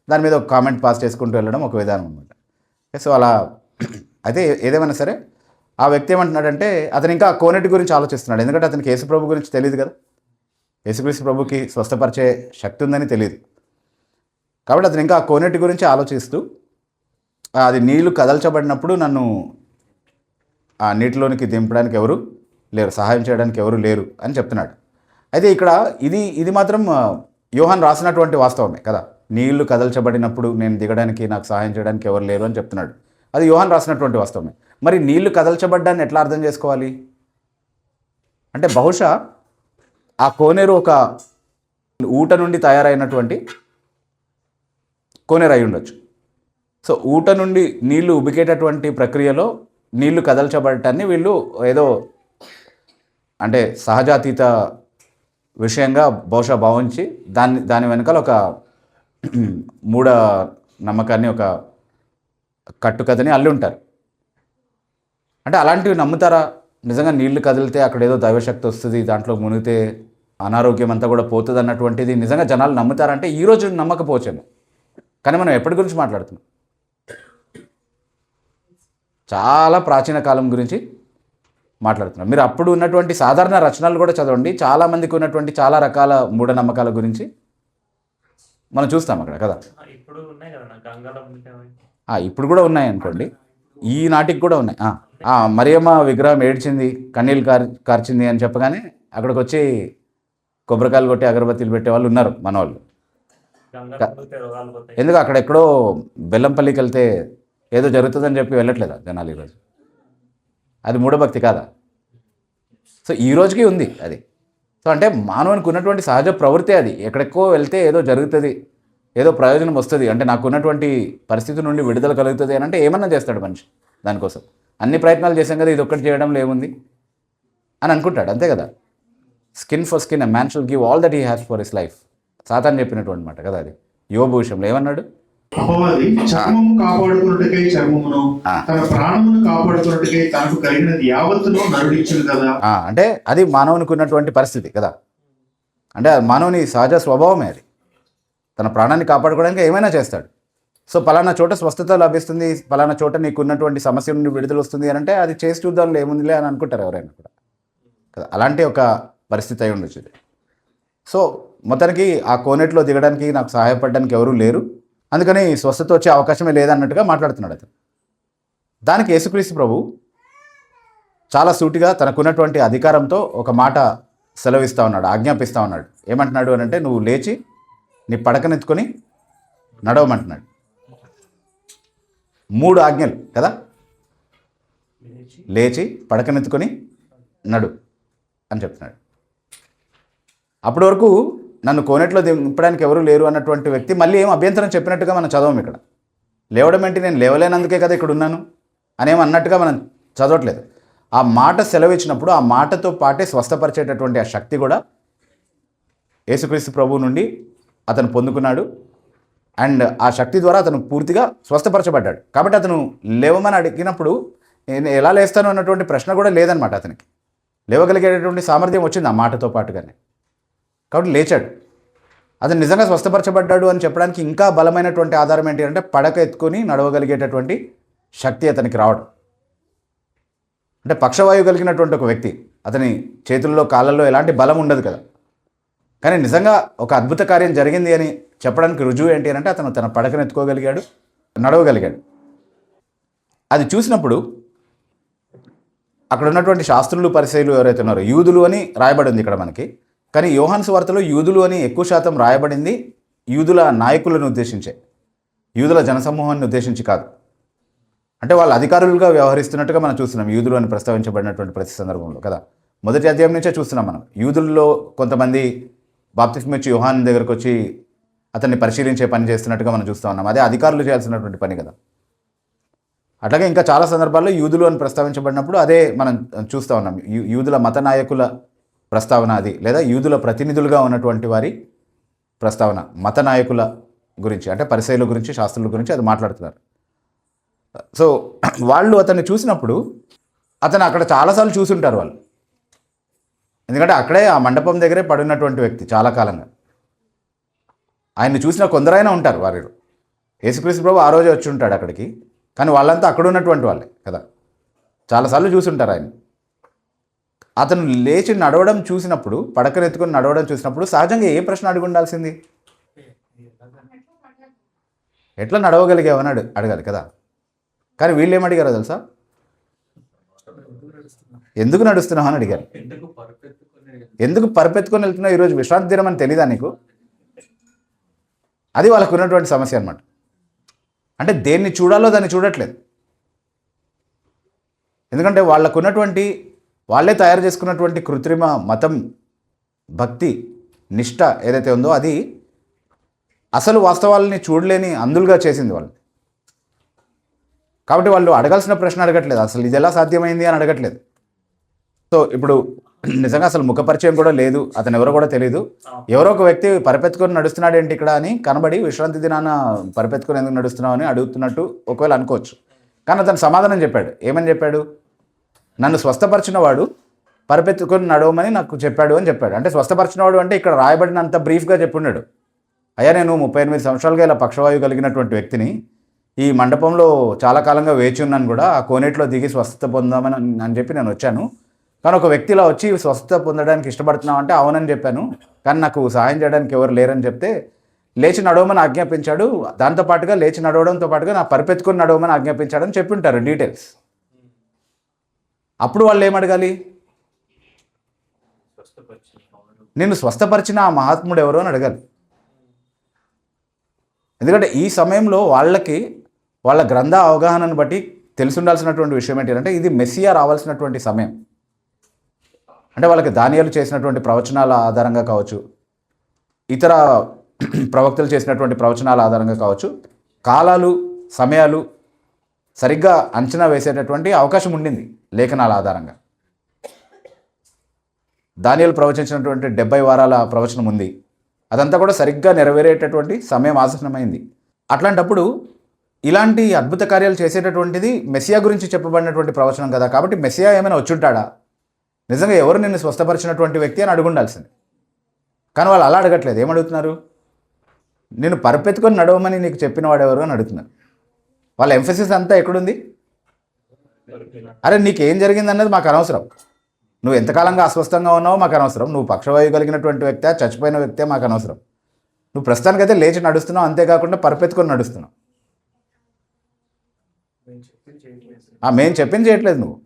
దాని మీద ఒక కామెంట్ పాస్ చేసుకుంటూ వెళ్ళడం ఒక విధానం అనమాట. సో అలా అయితే ఏదేమైనా సరే ఆ వ్యక్తి ఏమంటున్నాడంటే అతను ఇంకా కోనేటి గురించి ఆలోచిస్తున్నాడు. ఎందుకంటే అతనికి యేసుప్రభు గురించి తెలియదు కదా, యేసుక్రీస్తు ప్రభుకి స్వస్థపరిచే శక్తి ఉందని తెలియదు కాబట్టి అతను ఇంకా ఆ కోనేటి గురించి ఆలోచిస్తూ అది నీళ్లు కదల్చబడినప్పుడు నన్ను ఆ నీటిలోనికి దింపడానికి ఎవరు లేరు, సహాయం చేయడానికి ఎవరు లేరు అని చెప్తున్నాడు. అయితే ఇక్కడ ఇది మాత్రం యోహాన్ రాసినటువంటి వాస్తవమే కదా. నీళ్లు కదల్చబడినప్పుడు నేను దిగడానికి నాకు సహాయం చేయడానికి ఎవరు లేరు అని చెప్తున్నాడు. అది యోహాన్ రాసినటువంటి వాస్తవమే. మరి నీళ్లు కదల్చబడ్డాన్ని ఎట్లా అర్థం చేసుకోవాలి అంటే బహుశా ఆ కోనేరు ఒక ఊట నుండి తయారైనటువంటి కోనేరు అయి ఉండొచ్చు. సో ఊట నుండి నీళ్లు ఉబికేటటువంటి ప్రక్రియలో నీళ్లు కదల్చబడటాన్ని వీళ్ళు ఏదో అంటే సహజాతీత విషయంగా బహుశా భావించి దాని వెనకాల ఒక మూఢ నమ్మకాన్ని, ఒక కట్టుకథని అల్లి ఉంటారు. అంటే అలాంటివి నమ్ముతారా? నిజంగా నీళ్లు కదిలితే అక్కడ ఏదో దైవశక్తి వస్తుంది, దాంట్లో మునిగితే అనారోగ్యం అంతా కూడా పోతుంది అన్నటువంటిది నిజంగా జనాలు నమ్ముతారంటే ఈరోజు నమ్మకపోవచ్చేమో. కానీ మనం ఎప్పటి గురించి మాట్లాడుతున్నాం? చాలా ప్రాచీన కాలం గురించి మాట్లాడుతున్నాం. మీరు అప్పుడు ఉన్నటువంటి సాధారణ రచనలు కూడా చదవండి, చాలామందికి ఉన్నటువంటి చాలా రకాల మూఢనమ్మకాల గురించి మనం చూస్తాం అక్కడ కదా. ఇప్పుడు కూడా ఉన్నాయి అనుకోండి, ఈనాటికి కూడా ఉన్నాయి. మరియమ్మ విగ్రహం ఏడ్చింది, కన్నీళ్ళు కార్చింది అని చెప్పగానే అక్కడికి వచ్చి కొబ్బరికాయలు కొట్టి అగరబత్తీలు పెట్టే వాళ్ళు ఉన్నారు మన వాళ్ళు. ఎందుకు అక్కడెక్కడో బెల్లంపల్లికి వెళ్తే ఏదో జరుగుతుందని చెప్పి వెళ్ళట్లేదా జనాలు ఈరోజు? అది మూఢభక్తి కాదా? సో ఈ రోజుకి ఉంది అది. సో అంటే మానవునికి ఉన్నటువంటి సహజ ప్రవృత్తి అది. ఎక్కడెక్కో వెళ్తే ఏదో జరుగుతుంది, ఏదో ప్రయోజనం వస్తుంది, అంటే నాకు ఉన్నటువంటి పరిస్థితి నుండి విడుదల కలుగుతుంది అని అంటే ఏమన్నా చేస్తాడు మనిషి. దానికోసం అన్ని ప్రయత్నాలు చేశాం కదా, ఇది ఒక్కటి చేయడంలో ఏముంది అని అనుకుంటాడు, అంతే కదా. Skin for skin, a man should give all that he has for his life. సాతాను చెప్పినటువంటి మాట కదా అది. యోబు విషయంలో ఏమన్నాడు? అపవాది చర్మము కాపాడుకున్నట్టుకై చర్మమును, తన ప్రాణమును కాపాడుకున్నట్టుకై తనకు కలిగినది యావత్తును నరుడిచ్చును కదా. అంటే అది మానవునికి ఉన్నటువంటి పరిస్థితి కదా. అంటే మానవుని సహజ స్వభావమే అది. తన ప్రాణాన్ని కాపాడుకోవడానికి ఏమైనా చేస్తాడు. సో పలానా చోట స్వస్థత లభిస్తుంది, పలానా చోట నీకు ఉన్నటువంటి సమస్య నుండి విడుదల వస్తుంది అని అంటే అది చేసి చూద్దాంలో ఏముందిలే అని అనుకుంటారు ఎవరైనా కూడా కదా. అలాంటి ఒక పరిస్థితి అయి ఉండొచ్చు. సో మొత్తానికి ఆ కోనేటిలో దిగడానికి నాకు సహాయపడడానికి ఎవరూ లేరు, అందుకని స్వస్థత వచ్చే అవకాశమే లేదన్నట్టుగా మాట్లాడుతున్నాడు అతను. దానికి యేసుక్రీస్తు ప్రభు చాలా సూటిగా తనకున్నటువంటి అధికారంతో ఒక మాట సెలవిస్తూ ఉన్నాడు, ఆజ్ఞాపిస్తూ ఉన్నాడు. ఏమంటున్నాడు అని అంటే, నువ్వు లేచి నీ పడకనెత్తుకొని నడవమంటున్నాడు. 3 ఆజ్ఞలు కదా. లేచి పడకనెత్తుకొని నడు అని చెప్తున్నాడు. అప్పటి వరకు నన్ను కోనేట్లో దింపడానికి ఎవరు లేరు అన్నటువంటి వ్యక్తి మళ్ళీ ఏం అభ్యంతరం చెప్పినట్టుగా మనం చదవం. ఇక్కడ లేవడం ఏంటి, నేను లేవలేనందుకే కదా ఇక్కడ ఉన్నాను అనేం అన్నట్టుగా మనం చదవట్లేదు. ఆ మాట సెలవిచ్చినప్పుడు ఆ మాటతో పాటే స్వస్థపరిచేటటువంటి ఆ శక్తి కూడా యేసుక్రీస్తు ప్రభువు నుండి అతను పొందుకున్నాడు. అండ్ ఆ శక్తి ద్వారా అతను పూర్తిగా స్వస్థపరచబడ్డాడు. కాబట్టి అతను లేవమని అడిగినప్పుడు నేను ఎలా లేస్తాను అన్నటువంటి ప్రశ్న కూడా లేదనమాట. అతనికి లేవగలిగేటటువంటి సామర్థ్యం వచ్చింది ఆ మాటతో పాటుగానే. కాబట్టి లేచాడు. అతను నిజంగా స్వస్థపరచబడ్డాడు అని చెప్పడానికి ఇంకా బలమైనటువంటి ఆధారం ఏంటి అంటే పడక ఎత్తుకొని నడవగలిగేటటువంటి శక్తి అతనికి రావడం. అంటే పక్షవాయువు కలిగినటువంటి ఒక వ్యక్తి, అతని చేతుల్లో కాళ్ళల్లో ఎలాంటి బలం ఉండదు కదా. కానీ నిజంగా ఒక అద్భుత కార్యం జరిగింది అని చెప్పడానికి రుజువు ఏంటి అని అంటే అతను తన పడకను ఎత్తుకోగలిగాడు, నడవగలిగాడు. అది చూసినప్పుడు అక్కడ ఉన్నటువంటి శాస్త్రులు, పరిసయ్యులు ఎవరైతే ఉన్నారో, యూదులు అని రాయబడి ఉంది ఇక్కడ మనకి. కానీ యోహాను సువార్తలో యూదులు అని ఎక్కువ శాతం రాయబడింది యూదుల నాయకులను ఉద్దేశించే, యూదుల జనసమూహాన్ని ఉద్దేశించి కాదు. అంటే వాళ్ళు అధికారులుగా వ్యవహరిస్తున్నట్టుగా మనం చూస్తున్నాం యూదులు అని ప్రస్తావించబడినటువంటి ప్రతి సందర్భంలో కదా. మొదటి అధ్యాయం నుంచే చూస్తున్నాం మనం. యూదుల్లో కొంతమంది బాప్తిస్మం ఇచ్చి యోహాన్ దగ్గరకు వచ్చి అతన్ని పరిశీలించే పని చేస్తున్నట్టుగా మనం చూస్తూ ఉన్నాం. అదే అధికారులు చేయాల్సినటువంటి పని కదా. అట్లాగే ఇంకా చాలా సందర్భాల్లో యూదులు అని ప్రస్తావించబడినప్పుడు అదే మనం చూస్తూ ఉన్నాం. యూదుల మత నాయకుల ప్రస్తావన అది, లేదా యూదుల ప్రతినిధులుగా ఉన్నటువంటి వారి ప్రస్తావన మత నాయకుల గురించి, అంటే పరిసయ్యుల గురించి, శాస్త్రుల గురించి అది మాట్లాడుతున్నారు. సో వాళ్ళు అతన్ని చూసినప్పుడు అతను అక్కడ చాలాసార్లు చూసుంటారు వాళ్ళు, ఎందుకంటే అక్కడే ఆ మండపం దగ్గరే పడినటువంటి వ్యక్తి చాలా కాలంగా. ఆయన్ని చూసిన కొందరైనా ఉంటారు వారిలో. యేసుక్రీస్తు ప్రభు ఆ రోజే వచ్చి ఉంటాడు అక్కడికి, కానీ వాళ్ళంతా అక్కడ ఉన్నటువంటి వాళ్ళే కదా, చాలాసార్లు చూసుంటారు ఆయన. అతను లేచి నడవడం చూసినప్పుడు, పడకనెత్తుకొని నడవడం చూసినప్పుడు సహజంగా ఏ ప్రశ్న అడిగి ఉండాల్సింది? ఎట్లా నడవగలిగావని అడగాలి కదా. కానీ వీళ్ళు ఏమడిగారో తెలుసా? ఎందుకు నడుస్తున్నావు అని అడిగారు. ఎందుకు పరిపెత్తుకొని వెళ్తున్నావు, ఈరోజు విశ్రాంతి దినం అని తెలీదా నీకు? అది వాళ్ళకు ఉన్నటువంటి సమస్య అనమాట. అంటే దేన్ని చూడాలో దాన్ని చూడట్లేదు. ఎందుకంటే వాళ్ళకు ఉన్నటువంటి, వాళ్ళే తయారు చేసుకున్నటువంటి కృత్రిమ మతం, భక్తి, నిష్ఠ ఏదైతే ఉందో అది అసలు వాస్తవాలని చూడలేని అందులుగా చేసింది వాళ్ళు. కాబట్టి వాళ్ళు అడగాల్సిన ప్రశ్న అడగట్లేదు, అసలు ఇది ఎలా సాధ్యమైంది అని అడగట్లేదు. సో ఇప్పుడు నిజంగా అసలు ముఖపరిచయం కూడా లేదు, అతను ఎవరో కూడా తెలియదు. ఎవరో ఒక వ్యక్తి పరిపెత్తుకొని నడుస్తున్నాడు ఏంటి ఇక్కడ అని కనబడి విశ్రాంతి దినాన పరిపెత్తుకొని ఎందుకు నడుస్తున్నావు అని అడుగుతున్నట్టు ఒకవేళ అనుకోవచ్చు. కానీ అతను సమాధానం చెప్పాడు. ఏమని చెప్పాడు? నన్ను స్వస్థపరిచిన వాడు పరిపెత్తుకొని నడవమని నాకు చెప్పాడు అని చెప్పాడు. అంటే స్వస్థపరిచినవాడు అంటే ఇక్కడ రాయబడినంత బ్రీఫ్గా చెప్పున్నాడు. అయ్యా, నేను 38 సంవత్సరాలుగా ఇలా పక్షవాయువు కలిగినటువంటి వ్యక్తిని, ఈ మండపంలో చాలా కాలంగా వేచి ఉన్నాను కూడా, ఆ కోనేటిలో దిగి స్వస్థత పొందామని అని చెప్పి నేను వచ్చాను. కానీ ఒక వ్యక్తి ఇలా వచ్చి స్వస్థత పొందడానికి ఇష్టపడుతున్నావు అంటే అవునని చెప్పాను, కానీ నాకు సహాయం చేయడానికి ఎవరు లేరని చెప్తే లేచి నడవమని ఆజ్ఞాపించాడు. దాంతోపాటుగా లేచి నడవడంతో పాటుగా నా పరిపెత్తుకొని నడవమని ఆజ్ఞాపించాడని చెప్పింటారు డీటెయిల్స్. అప్పుడు వాళ్ళు ఏమడగాలి? నిన్ను స్వస్థపరిచిన ఆ మహాత్ముడు ఎవరో అని అడగాలి. ఎందుకంటే ఈ సమయంలో వాళ్ళకి వాళ్ళ గ్రంథ అవగాహనను బట్టి తెలిసి ఉండాల్సినటువంటి విషయం ఏంటంటే ఇది మెస్సియా రావాల్సినటువంటి సమయం. అంటే వాళ్ళకి దానియేలు చేసినటువంటి ప్రవచనాల ఆధారంగా కావచ్చు, ఇతర ప్రవక్తలు చేసినటువంటి ప్రవచనాల ఆధారంగా కావచ్చు, కాలాలు, సమయాలు సరిగ్గా అంచనా వేసేటటువంటి అవకాశం ఉండింది లేఖనాల ఆధారంగా. దానియేలు ప్రవచించినటువంటి 70 వారాల ప్రవచనం ఉంది, అదంతా కూడా సరిగ్గా నెరవేరేటటువంటి సమయం ఆసన్నమైంది. అట్లాంటప్పుడు ఇలాంటి అద్భుత కార్యాలు చేసేటటువంటిది మెస్సియా గురించి చెప్పబడినటువంటి ప్రవచనం కదా. కాబట్టి మెస్సియా ఏమైనా వచ్చుంటాడా, నిజంగా ఎవరు నిన్ను స్వస్థపరిచినటువంటి వ్యక్తి అని అడుగుండాల్సింది. కానీ వాళ్ళు అలా అడగట్లేదు. ఏమడుగుతున్నారు? నేను పరిపెత్తుకొని నడవమని నీకు చెప్పిన వాడెవరు అని అడుగుతున్నారు. వాళ్ళ ఎంఫసిస్ అంతా ఎక్కడుంది? అరే నీకేం జరిగింది అన్నది మాకు అనవసరం, నువ్వు ఎంతకాలంగా అస్వస్థంగా ఉన్నావో మాకు అనవసరం, నువ్వు పక్షవాయువు కలిగినటువంటి వ్యక్తే, చచ్చిపోయిన వ్యక్తే మాకు అనవసరం. నువ్వు ప్రస్తుతానికైతే లేచి నడుస్తున్నావు, అంతేకాకుండా పరిపెత్తుకొని నడుస్తున్నావు. మేము చెప్పింది చేయట్లేదు, నువ్వు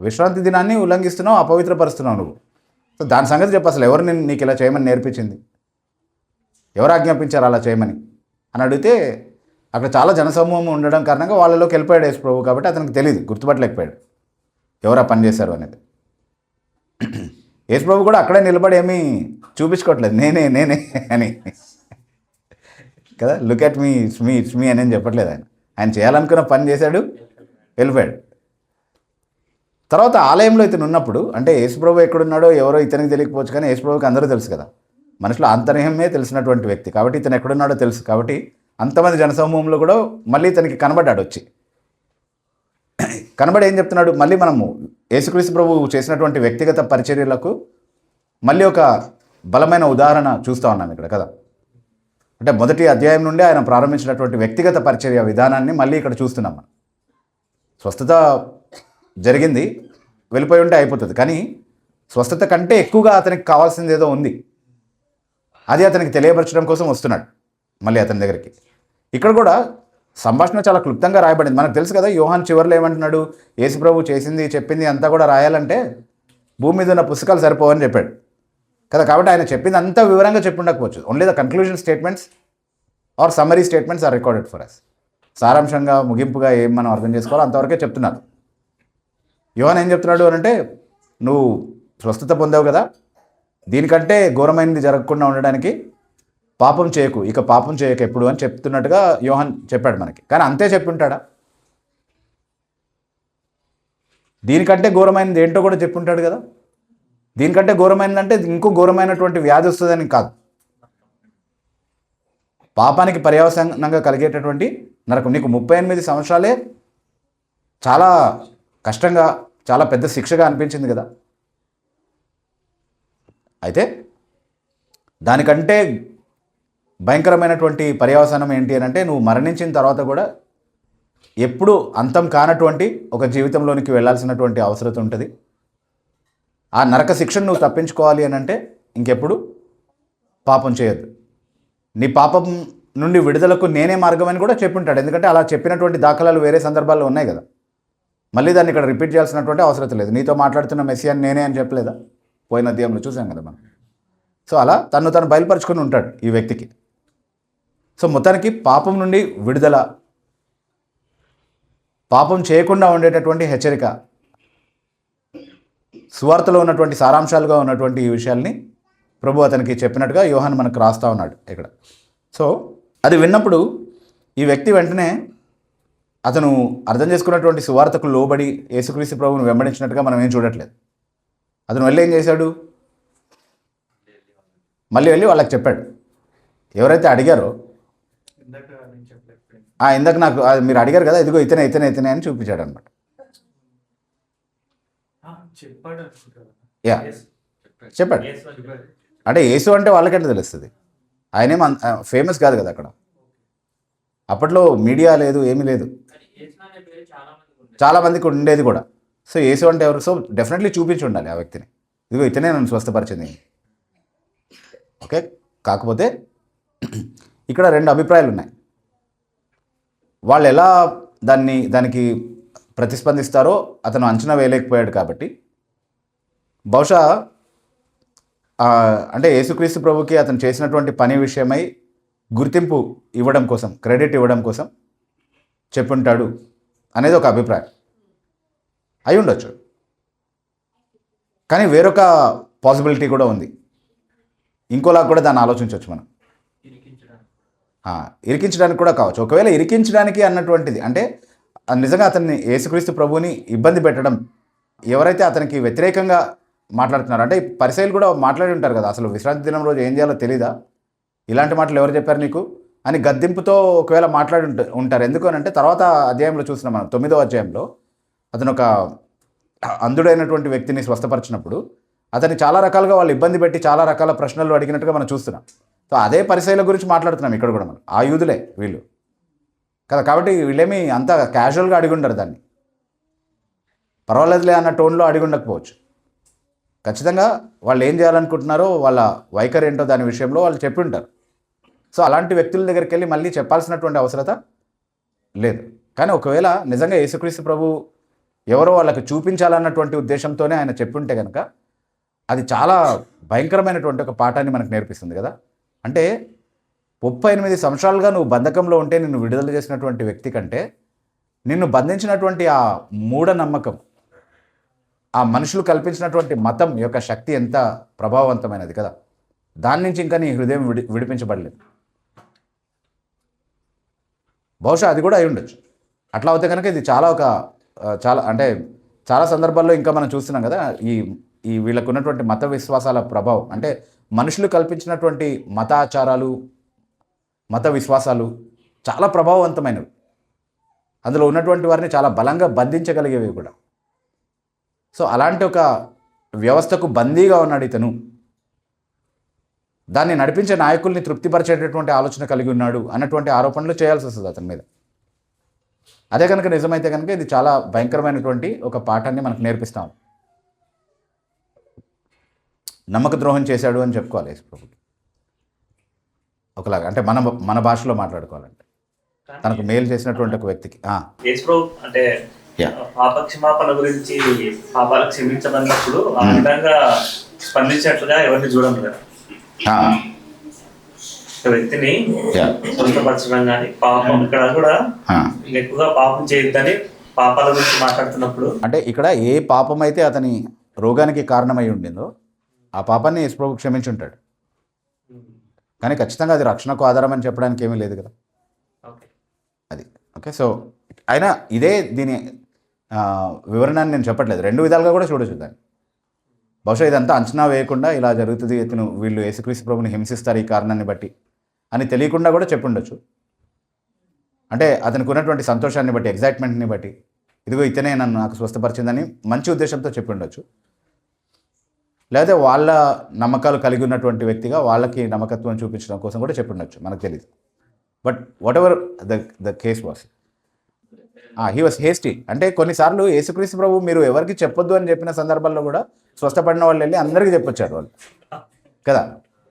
విశ్రాంతి దినాన్ని ఉల్లంఘిస్తున్నావు, అపవిత్రపరుస్తున్నావు నువ్వు. సో దాని సంగతి చెప్పు, అసలు ఎవరు నీకు ఇలా చేయమని నేర్పించింది, ఎవరు ఆజ్ఞాపించారు అలా చేయమని అని అడిగితే అక్కడ చాలా జనసమూహం ఉండడం కారణంగా వాళ్ళలోకి వెళ్ళిపోయాడు యేసు ప్రభు. కాబట్టి అతనికి తెలియదు, గుర్తుపట్టలేకపోయాడు ఎవరు ఆ పని చేశారు అనేది. యేసు ప్రభు కూడా అక్కడే నిలబడి ఏమీ చూపించుకోవట్లేదు, నేనే నేనే అని కదా. Look at me, it's me అని చెప్పట్లేదు. ఆయన చేయాలనుకున్న పని చేశాడు, వెళ్ళిపోయాడు. తర్వాత ఆలయంలో ఇతను ఉన్నప్పుడు, అంటే యేసుప్రభు ఎక్కడున్నాడో ఎవరో ఇతనికి తెలియకపోవచ్చు, కానీ యేసుప్రభుకి అందరూ తెలుసు కదా, మనుషుల అంతర్యమే తెలిసినటువంటి వ్యక్తి కాబట్టి ఇతను ఎక్కడున్నాడో తెలుసు. కాబట్టి అంతమంది జనసమూహంలో కూడా మళ్ళీ ఇతనికి కనబడ్డాడు. వచ్చి కనబడి ఏం చెప్తున్నాడు? మళ్ళీ మనము యేసుక్రీస్తు ప్రభు చేసినటువంటి వ్యక్తిగత పరిచర్యలకు మళ్ళీ ఒక బలమైన ఉదాహరణ చూస్తూ ఉన్నాం ఇక్కడ కదా. అంటే మొదటి అధ్యాయం నుండి ఆయన ప్రారంభించినటువంటి వ్యక్తిగత పరిచర్య విధానాన్ని మళ్ళీ ఇక్కడ చూస్తున్నాం మనం. స్వస్థత జరిగింది, వెళ్ళిపోయి ఉంటే అయిపోతుంది, కానీ స్వస్థత కంటే ఎక్కువగా అతనికి కావాల్సింది ఏదో ఉంది, అది అతనికి తెలియపరచడం కోసం వస్తున్నాడు మళ్ళీ అతని దగ్గరికి. ఇక్కడ కూడా సంభాషణ చాలా క్లుప్తంగా రాయబడింది. మనకు తెలుసు కదా, యోహాన్ చివరిలో ఏమంటున్నాడు? యేసుప్రభు చేసింది చెప్పింది అంతా కూడా రాయాలంటే భూమి మీద ఉన్న పుస్తకాలు సరిపోవని చెప్పాడు కదా. కాబట్టి ఆయన చెప్పింది అంతా వివరంగా చెప్పి ఉండకపోవచ్చు. Only the conclusion statements or summary statements are recorded for us. సారాంశంగా ముగింపుగా ఏం మనం అర్థం చేసుకోవాలో అంతవరకే చెప్తున్నారు. యోహాన్ ఏం చెప్తున్నాడు అని అంటే, నువ్వు స్వస్థత పొందావు కదా, దీనికంటే ఘోరమైనది జరగకుండా ఉండడానికి పాపం చేయకు, ఇక పాపం చేయక ఎప్పుడు అని చెప్తున్నట్టుగా యోహాన్ చెప్పాడు మనకి. కానీ అంతే చెప్పుంటాడా? దీనికంటే ఘోరమైనది ఏంటో కూడా చెప్పుంటాడు కదా. దీనికంటే ఘోరమైనదంటే ఇంకో ఘోరమైనటువంటి వ్యాధి వస్తుందని కాదు, పాపానికి పర్యవసానంగా కలిగేటటువంటి నరకం. నీకు 38 సంవత్సరాలే చాలా కష్టంగా, చాలా పెద్ద శిక్షగా అనిపించింది కదా. అయితే దానికంటే భయంకరమైనటువంటి పర్యవసానం ఏంటి అని అంటే, నువ్వు మరణించిన తర్వాత కూడా ఎప్పుడు అంతం కానటువంటి ఒక జీవితంలోనికి వెళ్ళాల్సినటువంటి అవసరం ఉంటుంది. ఆ నరక శిక్షను నువ్వు తప్పించుకోవాలి అని అంటే ఇంకెప్పుడు పాపం చేయొద్దు, నీ పాపం నుండి విడుదలకు నేనే మార్గం అని కూడా చెప్పుంటాడు. ఎందుకంటే అలా చెప్పినటువంటి దాఖలాలు వేరే సందర్భాల్లో ఉన్నాయి కదా. మళ్ళీ దాన్ని ఇక్కడ రిపీట్ చేయాల్సినటువంటి అవసరం లేదు. నీతో మాట్లాడుతున్న మెస్సియాని నేనే అని చెప్పలేదా? పోయిన అధ్యాయంలో చూసాం కదా మనం. సో అలా తను బయలుపరుచుకొని ఉంటాడు ఈ వ్యక్తికి. సో మొత్తానికి పాపం నుండి విడుదల, పాపం చేయకుండా ఉండేటటువంటి హెచ్చరిక, సువార్తలో ఉన్నటువంటి సారాంశాలుగా ఉన్నటువంటి ఈ విషయాల్ని ప్రభు అతనికి చెప్పినట్టుగా యోహాను మనకు రాస్తూ ఉన్నాడు ఇక్కడ. సో అది విన్నప్పుడు ఈ వ్యక్తి వెంటనే అతను అర్థం చేసుకున్నటువంటి సువార్తకు లోబడి యేసుక్రీస్తు ప్రభువును వెంబడించినట్టుగా మనం ఏం చూడట్లేదు. అతను వెళ్ళి ఏం చేశాడు? మళ్ళీ వెళ్ళి వాళ్ళకి చెప్పాడు. ఎవరైతే అడిగారో, ఇందాక నాకు మీరు అడిగారు కదా, ఇదిగో ఇతనే అని చూపించాడు అనమాట. యా, చెప్పాడు. అంటే యేసు అంటే వాళ్ళకంటే తెలుస్తుంది, ఆయనేం ఫేమస్ కాదు కదా అక్కడ. అప్పట్లో మీడియా లేదు, ఏమీ లేదు, చాలామందికి ఉండేది కూడా. సో యేసు అంటే ఎవరు? సో డెఫినెట్లీ చూపించి ఉండాలి ఆ వ్యక్తిని, ఇదిగో ఇతనే నన్ను స్వస్థపరిచింది. ఓకే, కాకపోతే ఇక్కడ 2 అభిప్రాయాలు ఉన్నాయి. వాళ్ళు ఎలా దానికి ప్రతిస్పందిస్తారో అతను అంచనా వేయలేకపోయాడు. కాబట్టి బహుశా అంటే యేసుక్రీస్తు ప్రభుకి అతను చేసినటువంటి పని విషయమై గుర్తింపు ఇవ్వడం కోసం, క్రెడిట్ ఇవ్వడం కోసం చెప్పుంటాడు అనేది ఒక అభిప్రాయం అయి ఉండొచ్చు. కానీ వేరొక పాసిబిలిటీ కూడా ఉంది, ఇంకోలా కూడా దాన్ని ఆలోచించవచ్చు మనం. ఇరికించడానికి కూడా కావచ్చు. ఒకవేళ ఇరికించడానికి అన్నటువంటిది అంటే నిజంగా అతన్ని, యేసుక్రీస్తు ప్రభువుని ఇబ్బంది పెట్టడం, ఎవరైతే అతనికి వ్యతిరేకంగా మాట్లాడుతున్నారు అంటే పరిసయ్యులు కూడా మాట్లాడి ఉంటారు కదా, అసలు విశ్రాంతి దినం రోజు ఏం చేయాలో తెలీదా, ఇలాంటి మాటలు ఎవరు చెప్పారు నీకు అని గద్దింపుతో ఒకవేళ మాట్లాడి ఉంటారు. ఎందుకు అని అంటే తర్వాత అధ్యాయంలో చూసినాం మనం, 9వ అధ్యాయంలో అతను ఒక అంధుడైనటువంటి వ్యక్తిని స్వస్థపరిచినప్పుడు అతన్ని చాలా రకాలుగా వాళ్ళు ఇబ్బంది పెట్టి చాలా రకాల ప్రశ్నలు అడిగినట్టుగా మనం చూస్తున్నాం. సో అదే పరిసయ్యుల గురించి మాట్లాడుతున్నాం ఇక్కడ కూడా మనం, ఆ యూదులే వీళ్ళు కదా. కాబట్టి వీళ్ళేమి అంత క్యాజువల్గా అడిగి ఉండరు, దాన్ని పర్వాలేదులే అన్న టోన్లో అడిగి ఉండకపోవచ్చు. ఖచ్చితంగా వాళ్ళు ఏం చేయాలనుకుంటున్నారో, వాళ్ళ వైఖరి ఏంటో దాని విషయంలో వాళ్ళు చెప్పి ఉంటారు. సో అలాంటి వ్యక్తుల దగ్గరికి వెళ్ళి మళ్ళీ చెప్పాల్సినటువంటి అవసరత లేదు. కానీ ఒకవేళ నిజంగా యేసుక్రీస్తు ప్రభు ఎవరో వాళ్ళకి చూపించాలన్నటువంటి ఉద్దేశంతోనే ఆయన చెప్పుంటే కనుక అది చాలా భయంకరమైనటువంటి ఒక పాఠాన్ని మనకు నేర్పిస్తుంది కదా. అంటే 38 సంవత్సరాలుగా నువ్వు బంధకంలో ఉంటే నిన్ను విడుదల చేసినటువంటి వ్యక్తి కంటే నిన్ను బంధించినటువంటి ఆ మూఢనమ్మకం, ఆ మనుషులు కల్పించినటువంటి మతం యొక్క శక్తి ఎంత ప్రభావవంతమైనది కదా. దాని నుంచి ఇంకా నీ హృదయం విడిపించబడలేదు. బహుశా అది కూడా అయి ఉండొచ్చు. అట్లా అవుతే కనుక ఇది చాలా సందర్భాల్లో ఇంకా మనం చూస్తున్నాం కదా, ఈ వీళ్ళకు ఉన్నటువంటి మత విశ్వాసాల ప్రభావం, అంటే మనుషులు కల్పించినటువంటి మతాచారాలు, మత విశ్వాసాలు చాలా ప్రభావవంతమైనవి. అందులో ఉన్నటువంటి వారిని చాలా బలంగా బంధించగలిగేవి కూడా. సో అలాంటి ఒక వ్యవస్థకు బందీగా ఉన్నాడు ఇతను. దాన్ని నడిపించే నాయకుల్ని తృప్తిపరిచేటటువంటి ఆలోచన కలిగి ఉన్నాడు అన్నటువంటి ఆరోపణలు చేయాల్సి వస్తుంది అతని మీద. అదే కనుక నిజమైతే కనుక ఇది చాలా భయంకరమైనటువంటి ఒక పాఠాన్ని మనకు నేర్పిస్తాం. నమ్మక ద్రోహం చేశాడు అని చెప్పుకోవాలి యేసు ప్రభుకి ఒకలాగా, అంటే మన భాషలో మాట్లాడుకోవాలంటే తనకు మేలు చేసినటువంటి ఒక వ్యక్తికి. యేసు ప్రభు అంటే పాప క్షమాపణ గురించి, పాపాలకు క్షమించబడినప్పుడు ఆ విధంగా స్పందించినట్లుగా ఎవరిని చూడము కదా. ఒక వ్యక్తిని యా స్వస్థపరచడం కానీ పాపం ఇక్కడ కూడా ఎక్కువగా పాపం చేయొద్దని పాపాల గురించి మాట్లాడుతున్నప్పుడు అంటే ఇక్కడ ఏ పాపం అయితే అతని రోగానికి కారణమై ఉండిందో ఆ పాపాన్ని యేసుప్రభు క్షమించి ఉంటాడు. కానీ ఖచ్చితంగా అది రక్షణకు ఆధారం అని చెప్పడానికి ఏమీ లేదు కదా. ఓకే అది ఓకే. సో అయినా ఇదే దీని వివరణ అని నేను చెప్పట్లేదు, రెండు విధాలుగా కూడా చూడొచ్చు దాన్ని. బహుశా ఇదంతా అంచనా వేయకుండా ఇలా జరుగుతుంది, ఇతను వీళ్ళు యేసుక్రీస్తు ప్రభుని హింసిస్తారు ఈ కారణాన్ని బట్టి అని తెలియకుండా కూడా చెప్పుండొచ్చు. అంటే అతనికి ఉన్నటువంటి సంతోషాన్ని బట్టి, ఎగ్జైట్మెంట్ని బట్టి, ఇదిగో ఇతనే నన్ను నాకు స్వస్థపరిచిందని మంచి ఉద్దేశంతో చెప్పి ఉండొచ్చు. లేదా వాళ్ళ నమ్మకాలు కలిగి ఉన్నటువంటి వ్యక్తిగా వాళ్ళకి నమ్మకత్వం చూపించడం కోసం కూడా చెప్పి ఉండొచ్చు, మనకు తెలియదు. But what ever the case was, he was hasty. అంటే కొన్నిసార్లు యేసుక్రీస్తు ప్రభు మీరు ఎవరికి చెప్పొద్దు అని చెప్పిన సందర్భాల్లో కూడా స్వస్థపడిన వాళ్ళు వెళ్ళి అందరికీ చెప్పొచ్చారు వాళ్ళు కదా.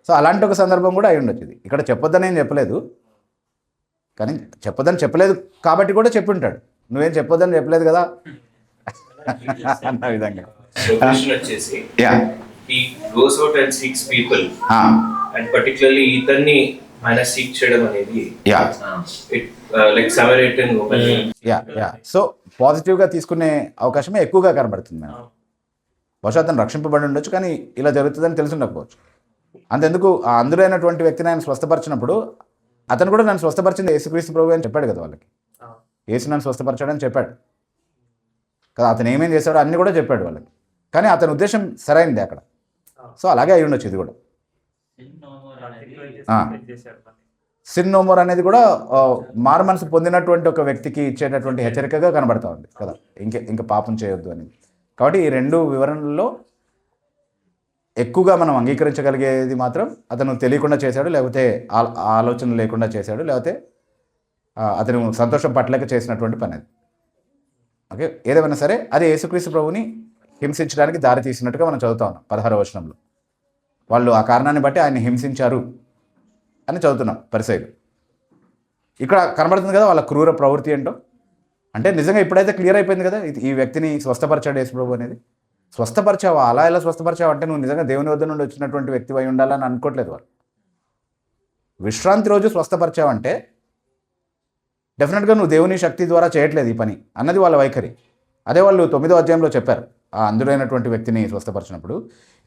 సో అలాంటి ఒక సందర్భం కూడా అయి ఉండొచ్చు. ఇది ఇక్కడ చెప్పొద్దని ఏం చెప్పలేదు, కానీ చెప్పొద్దని చెప్పలేదు కాబట్టి కూడా చెప్పి ఉంటాడు, నువ్వేం చెప్పొద్దని చెప్పలేదు కదా అన్న విధంగా. Solution వచ్చేసి he goes out and seeks people and particularly ఇతన్ని ఆయన సీక్ చేయడం అనేది లైక్ Samaritan woman. సో పాజిటివ్గా తీసుకునే అవకాశమే ఎక్కువగా కనబడుతుంది మేడం. బహుశా అతను రక్షింపబడి ఉండొచ్చు, కానీ ఇలా జరుగుతుందని తెలిసి ఉండకపోవచ్చు. అంతెందుకు ఆ అందురైనటువంటి వ్యక్తిని ఆయన స్వస్థపరిచినప్పుడు అతను కూడా నన్ను స్వస్థపరిచింది యేసుక్రీస్తు ప్రభు అని చెప్పాడు కదా వాళ్ళకి. యేసు నన్ను స్వస్థపరచాడని చెప్పాడు కదా. అతను ఏమేం చేశాడో అన్నీ కూడా చెప్పాడు వాళ్ళకి, కానీ అతని ఉద్దేశం సరైనది అక్కడ. సో అలాగే అయి ఉండొచ్చు ఇది కూడా. సిన్ నో మోర్ అనేది కూడా మారు మనసు పొందినటువంటి ఒక వ్యక్తికి ఇచ్చేటటువంటి హెచ్చరికగా కనబడతా ఉంది కదా, ఇంకా పాపం చేయొద్దు అని. కాబట్టి ఈ రెండు వివరణల్లో ఎక్కువగా మనం అంగీకరించగలిగేది మాత్రం అతను తెలియకుండా చేశాడు, లేకపోతే ఆలోచన లేకుండా చేశాడు, లేకపోతే అతను సంతోషం పట్టలేక చేసినటువంటి పని అది. ఓకే, ఏదేమైనా సరే అది యేసుక్రీస్తు ప్రభుని హింసించడానికి దారి తీసినట్టుగా మనం చదువుతా ఉన్నాం 16వ వచనంలో. వాళ్ళు ఆ కారణాన్ని బట్టి ఆయన హింసించారు అని చదువుతున్నాం పరిసయ్యులు. ఇక్కడ కనబడుతుంది కదా వాళ్ళ క్రూర ప్రవృత్తి ఏంటో. అంటే నిజంగా ఇప్పుడైతే క్లియర్ అయిపోయింది కదా, ఈ వ్యక్తిని స్వస్థపరిచాడు యేసు ప్రభు అనేది. స్వస్థపరిచావా, అలా ఎలా స్వస్థపరిచావు అంటే నువ్వు నిజంగా దేవుని వద్ద నుండి వచ్చినటువంటి వ్యక్తి అయి ఉండాలని అనుకోవట్లేదు వాళ్ళు. విశ్రాంతి రోజు స్వస్థపరిచావంటే డెఫినెట్గా నువ్వు దేవుని శక్తి ద్వారా చేయట్లేదు ఈ పని అన్నది వాళ్ళ వైఖరి. అదే వాళ్ళు 9వ అధ్యాయంలో చెప్పారు, ఆ అందురైనటువంటి వ్యక్తిని స్వస్థపరిచినప్పుడు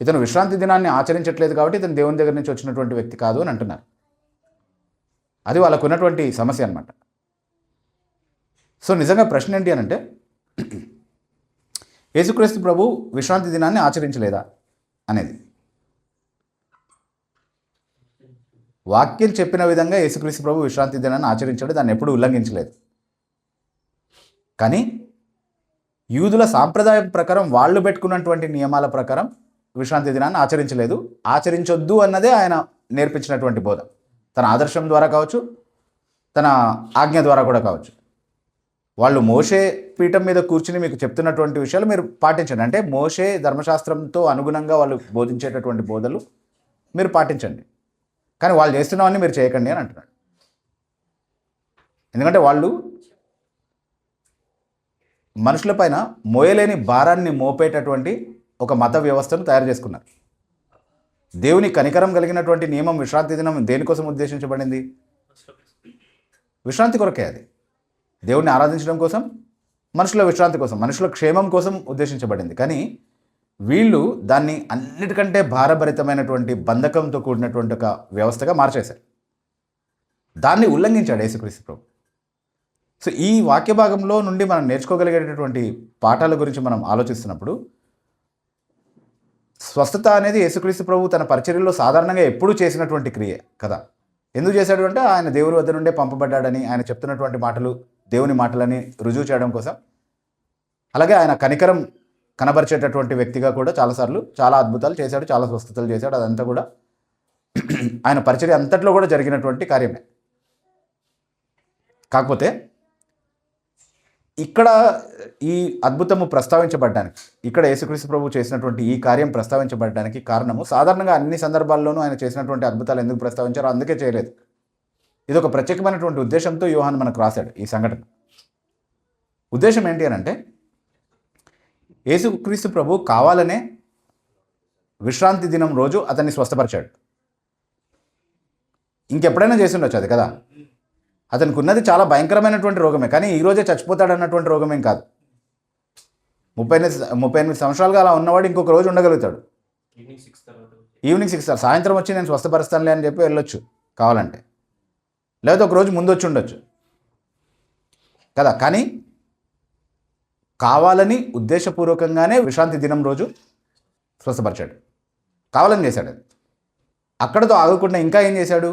ఇతను విశ్రాంతి దినాన్ని ఆచరించట్లేదు కాబట్టి ఇతను దేవుని దగ్గర నుంచి వచ్చినటువంటి వ్యక్తి కాదు అని అంటున్నారు. అది వాళ్ళకు ఉన్నటువంటి సమస్య అన్నమాట. సో నిజంగా ప్రశ్న ఏంటి అని అంటే, యేసుక్రీస్తు ప్రభు విశ్రాంతి దినాన్ని ఆచరించలేదా అనేది. వాక్యం చెప్పిన విధంగా యేసుక్రీస్తు ప్రభు విశ్రాంతి దినాన్ని ఆచరించాడు, దాన్ని ఎప్పుడూ ఉల్లంఘించలేదు. కానీ యూదుల సాంప్రదాయం ప్రకారం వాళ్ళు పెట్టుకున్నటువంటి నియమాల ప్రకారం విశ్రాంతి దినాన్ని ఆచరించలేదు. ఆచరించొద్దు అన్నదే ఆయన నేర్పించినటువంటి బోధ, తన ఆదర్శం ద్వారా కావచ్చు, తన ఆజ్ఞ ద్వారా కూడా కావచ్చు. వాళ్ళు మోషే పీఠం మీద కూర్చుని మీకు చెప్తున్నటువంటి విషయాలు మీరు పాటించండి, అంటే మోషే ధర్మశాస్త్రంతో అనుగుణంగా వాళ్ళు బోధించేటటువంటి బోధలు మీరు పాటించండి, కానీ వాళ్ళు చేస్తున్నవన్నీ మీరు చేయకండి అని అంటున్నాడు. ఎందుకంటే వాళ్ళు మనుషులపైన మోయలేని భారాన్ని మోపేటటువంటి ఒక మత వ్యవస్థను తయారు చేసుకున్నారు. దేవుని కనికరం కలిగినటువంటి నియమం విశ్రాంతి దినం దేనికోసం ఉద్దేశించబడింది? విశ్రాంతి కొరకే. అది దేవుడిని ఆరాధించడం కోసం, మనుషుల విశ్రాంతి కోసం, మనుషుల క్షేమం కోసం ఉద్దేశించబడింది. కానీ వీళ్ళు దాన్ని అన్నిటికంటే భారభరితమైనటువంటి బంధకంతో కూడినటువంటి ఒక వ్యవస్థగా మార్చేశారు. దాన్ని ఉల్లంఘించాడు యేసుక్రీస్తు ప్రభు. సో ఈ వాక్య భాగంలో నుండి మనం నేర్చుకోగలిగేటటువంటి పాఠాల గురించి మనం ఆలోచిస్తున్నప్పుడు, స్వస్థత అనేది యేసుక్రీస్తు ప్రభు తన పరిచర్యలో సాధారణంగా ఎప్పుడూ చేసినటువంటి క్రియ కదా. ఎందుకు చేశాడు అంటే ఆయన దేవుని వద్ద నుండే పంపబడ్డాడని, ఆయన చెప్తున్నటువంటి మాటలు దేవుని మాటలని రుజువు చేయడం కోసం. అలాగే ఆయన కనికరం కనబరిచేటటువంటి వ్యక్తిగా కూడా చాలాసార్లు చాలా అద్భుతాలు చేశాడు, చాలా స్వస్థతలు చేశాడు. అదంతా కూడా ఆయన పరిచర్య అంతట్లో కూడా జరిగినటువంటి కార్యమే. కాకపోతే ఇక్కడ ఈ అద్భుతము ప్రస్తావించబడ్డానికి, ఇక్కడ యేసుక్రీస్తు ప్రభు చేసినటువంటి ఈ కార్యం ప్రస్తావించబడ్డానికి కారణము, సాధారణంగా అన్ని సందర్భాల్లోనూ ఆయన చేసినటువంటి అద్భుతాలు ఎందుకు ప్రస్తావించారో అందుకే చేయలేదు. ఇది ఒక ప్రత్యేకమైనటువంటి ఉద్దేశంతో యోహాను మనకు రాశాడు ఈ సంఘటన. ఉద్దేశం ఏంటి అని అంటే, యేసుక్రీస్తు ప్రభు కావాలనే విశ్రాంతి దినం రోజు అతన్ని స్వస్థపరిచాడు. ఇంకెప్పుడైనా చేసి ఉండొచ్చు అది కదా. అతనికి ఉన్నది చాలా భయంకరమైనటువంటి రోగమే, కానీ ఈరోజే చచ్చిపోతాడన్నటువంటి రోగమేం కాదు. 38 సంవత్సరాలుగా అలా ఉన్నవాడు ఇంకొక రోజు ఉండగలుగుతాడు. ఈవినింగ్ 6 సాయంత్రం వచ్చి నేను స్వస్థపరుస్తానులే అని చెప్పి వెళ్ళొచ్చు కావాలంటే, లేదా ఒక రోజు ముందు వచ్చి ఉండొచ్చు కదా. కానీ కావాలని ఉద్దేశపూర్వకంగానే విశ్రాంతి దినం రోజు స్వస్థపరిచాడు, కావాలని చేశాడు. అది అక్కడతో ఆగకుండా ఇంకా ఏం చేశాడు,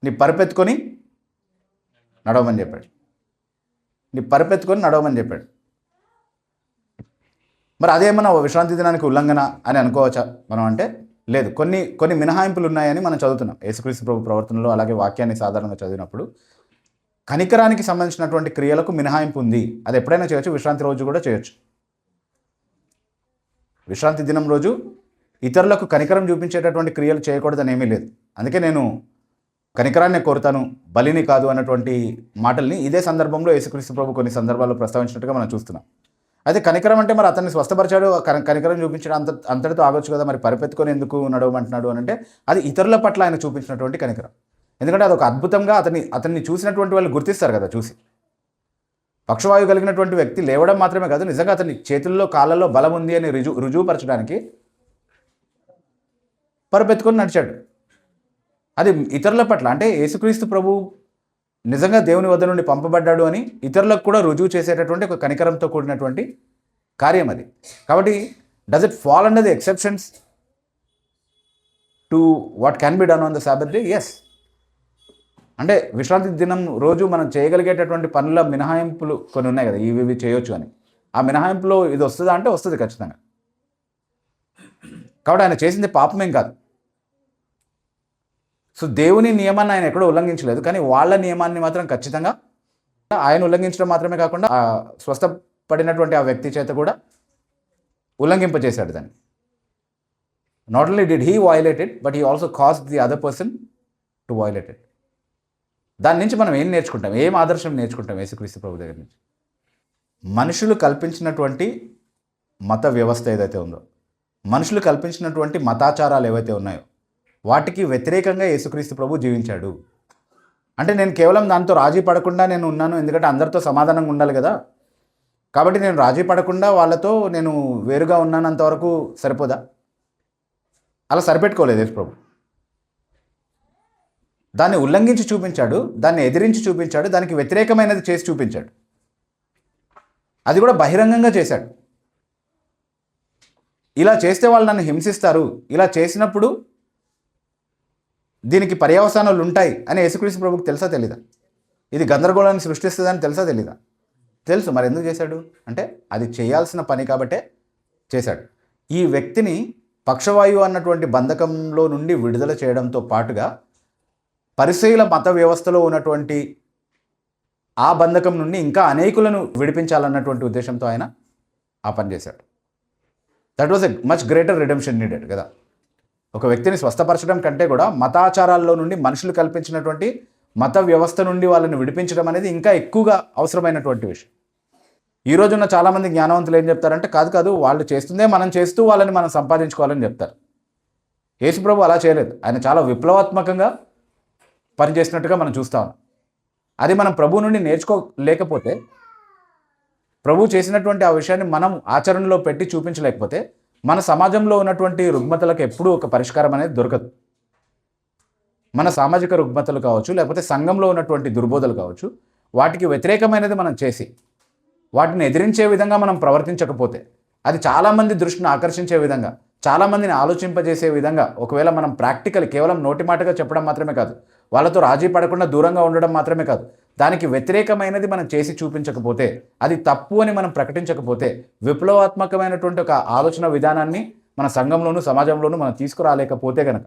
నీ పరిపెత్తుకొని నడవమని చెప్పాడు. నీ పరిపెత్తుకొని నడవమని చెప్పాడు. మరి అదేమన్నా విశ్రాంతి దినానికి ఉల్లంఘన అని అనుకోవచ్చా మనం అంటే? లేదు. కొన్ని మినహాయింపులు ఉన్నాయని మనం చదువుతున్నాం యేసుక్రీస్తు ప్రభు ప్రవర్తనలో. అలాగే వాక్యాన్ని సాధారణంగా చదివినప్పుడు కనికరానికి సంబంధించినటువంటి క్రియలకు మినహాయింపు ఉంది. అది ఎప్పుడైనా చేయొచ్చు, విశ్రాంతి రోజు కూడా చేయొచ్చు. విశ్రాంతి దినం రోజు ఇతరులకు కనికరం చూపించేటటువంటి క్రియలు చేయకూడదని ఏమీ లేదు. అందుకే నేను కనికరాన్ని కోరుతాను, బలిని కాదు అన్నటువంటి మాటల్ని ఇదే సందర్భంలో యేసుక్రీస్తు ప్రభు కొన్ని సందర్భాల్లో ప్రస్తావించినట్టుగా మనం చూస్తున్నాం. అయితే కనికరం అంటే మరి అతన్ని స్వస్థపరిచాడు, కనికరం చూపించడం అంతటితో ఆగొచ్చు కదా, మరి పరిపెత్తుకొని ఎందుకు నడవమంటున్నాడు అని అంటే అది ఇతరుల పట్ల ఆయన చూపించినటువంటి కనికరం. ఎందుకంటే అదొక అద్భుతంగా అతన్ని చూసినటువంటి వాళ్ళు గుర్తిస్తారు కదా. చూసి పక్షవాయువు కలిగినటువంటి వ్యక్తి లేవడం మాత్రమే కాదు, నిజంగా అతని చేతుల్లో కాళ్ళలో బలం ఉంది అని రుజువుపరచడానికి పరిపెత్తుకొని నడిచాడు. అది ఇతరుల పట్ల అంటే యేసుక్రీస్తు ప్రభు నిజంగా దేవుని వద్ద నుండి పంపబడ్డాడు అని ఇతరులకు కూడా రుజువు చేసేటటువంటి ఒక కనికరంతో కూడినటువంటి కార్యం అది. కాబట్టి does it fall under the exceptions to what can be done on the sabbath day? Yes. అంటే విశ్రాంతి దినం రోజు మనం చేయగలిగేటటువంటి పనుల మినహాయింపులు కొన్ని ఉన్నాయి కదా, ఇవి చేయొచ్చు అని. ఆ మినహాయింపులో ఇది వస్తుందా అంటే వస్తుంది ఖచ్చితంగా. కాబట్టి ఆయన చేసింది పాపమేం కాదు. సో దేవుని నియమాన్ని ఆయన ఎక్కడో ఉల్లంఘించలేదు, కానీ వాళ్ళ నియమాన్ని మాత్రం ఖచ్చితంగా ఆయన ఉల్లంఘించడం మాత్రమే కాకుండా ఆ స్వస్థపడినటువంటి ఆ వ్యక్తి చేత కూడా ఉల్లంఘింపజేశాడు దాన్ని. Not only did he violate it, but he also caused the other person to violate it. దాని నుంచి మనం ఏం నేర్చుకుంటాం, ఏం ఆదర్శం నేర్చుకుంటాం యేసుక్రీస్తు ప్రభు దగ్గర నుంచి? మనుషులు కల్పించినటువంటి మత వ్యవస్థ ఏదైతే ఉందో, మనుషులు కల్పించినటువంటి మతాచారాలు ఏవైతే ఉన్నాయో వాటికి వ్యతిరేకంగా యేసుక్రీస్తు ప్రభు జీవించాడు. అంటే నేను కేవలం దాంతో రాజీ పడకుండా నేను ఉన్నాను, ఎందుకంటే అందరితో సమాధానంగా ఉండాలి కదా, కాబట్టి నేను రాజీ పడకుండా వాళ్ళతో నేను వేరుగా ఉన్నానంతవరకు సరిపోదా? అలా సరిపెట్టుకోలేదు యేసు ప్రభు. దాన్ని ఉల్లంఘించి చూపించాడు, దాన్ని ఎదిరించి చూపించాడు, దానికి వ్యతిరేకమైనది చేసి చూపించాడు. అది కూడా బహిరంగంగా చేశాడు. ఇలా చేస్తే వాళ్ళు నన్ను హింసిస్తారు, ఇలా చేసినప్పుడు దీనికి పర్యవసానాలు ఉంటాయి అని యేసుక్రీస్తు ప్రభువుకి తెలుసా తెలీదా? ఇది గందరగోళాన్ని సృష్టిస్తుందని తెలుసా తెలీదా? తెలుసు. మరి ఎందుకు చేశాడు అంటే అది చేయాల్సిన పని కాబట్టే చేశాడు. ఈ వ్యక్తిని పక్షవాయువు అన్నటువంటి బంధకంలో నుండి విడుదల చేయడంతో పాటుగా పరిసయ్యుల మత వ్యవస్థలో ఉన్నటువంటి ఆ బంధకం నుండి ఇంకా అనేకులను విడిపించాలన్నటువంటి ఉద్దేశంతో ఆయన ఆ పని చేశాడు. That was a much greater redemption needed కదా. ఒక వ్యక్తిని స్వస్థపరచడం కంటే కూడా మతాచారాల్లో నుండి మనుషులు కల్పించినటువంటి మత వ్యవస్థ నుండి వాళ్ళని విడిపించడం అనేది ఇంకా ఎక్కువగా అవసరమైనటువంటి విషయం. ఈ రోజున్న చాలామంది జ్ఞానవంతులు ఏం చెప్తారంటే కాదు వాళ్ళు చేస్తుందే మనం చేస్తూ వాళ్ళని మనం సంపాదించుకోవాలని చెప్తారు. యేసు ప్రభు అలా చేయలేదు. ఆయన చాలా విప్లవాత్మకంగా పనిచేసినట్టుగా మనం చూస్తా ఉన్నాం. అది మనం ప్రభు నుండి నేర్చుకోలేకపోతే, ప్రభు చేసినటువంటి ఆ విషయాన్ని మనం ఆచరణలో పెట్టి చూపించలేకపోతే మన సమాజంలో ఉన్నటువంటి రుగ్మతలకు ఎప్పుడూ ఒక పరిష్కారం అనేది దొరకదు. మన సామాజిక రుగ్మతలు కావచ్చు, లేకపోతే సంఘంలో ఉన్నటువంటి దుర్బోధలు కావచ్చు, వాటికి వ్యతిరేకమైనది మనం చేసి వాటిని ఎదిరించే విధంగా మనం ప్రవర్తించకపోతే, అది చాలామంది దృష్టిని ఆకర్షించే విధంగా, చాలామందిని ఆలోచింపజేసే విధంగా ఒకవేళ మనం ప్రాక్టికల్ కేవలం నోటి మాటగా చెప్పడం మాత్రమే కాదు, వాళ్ళతో రాజీ పడకుండా దూరంగా ఉండడం మాత్రమే కాదు, దానికి వ్యతిరేకమైనది మనం చేసి చూపించకపోతే, అది తప్పు అని మనం ప్రకటించకపోతే, విప్లవాత్మకమైనటువంటి ఒక ఆలోచన విధానాన్ని మన సంఘంలోనూ సమాజంలోనూ మనం తీసుకురాలేకపోతే కనుక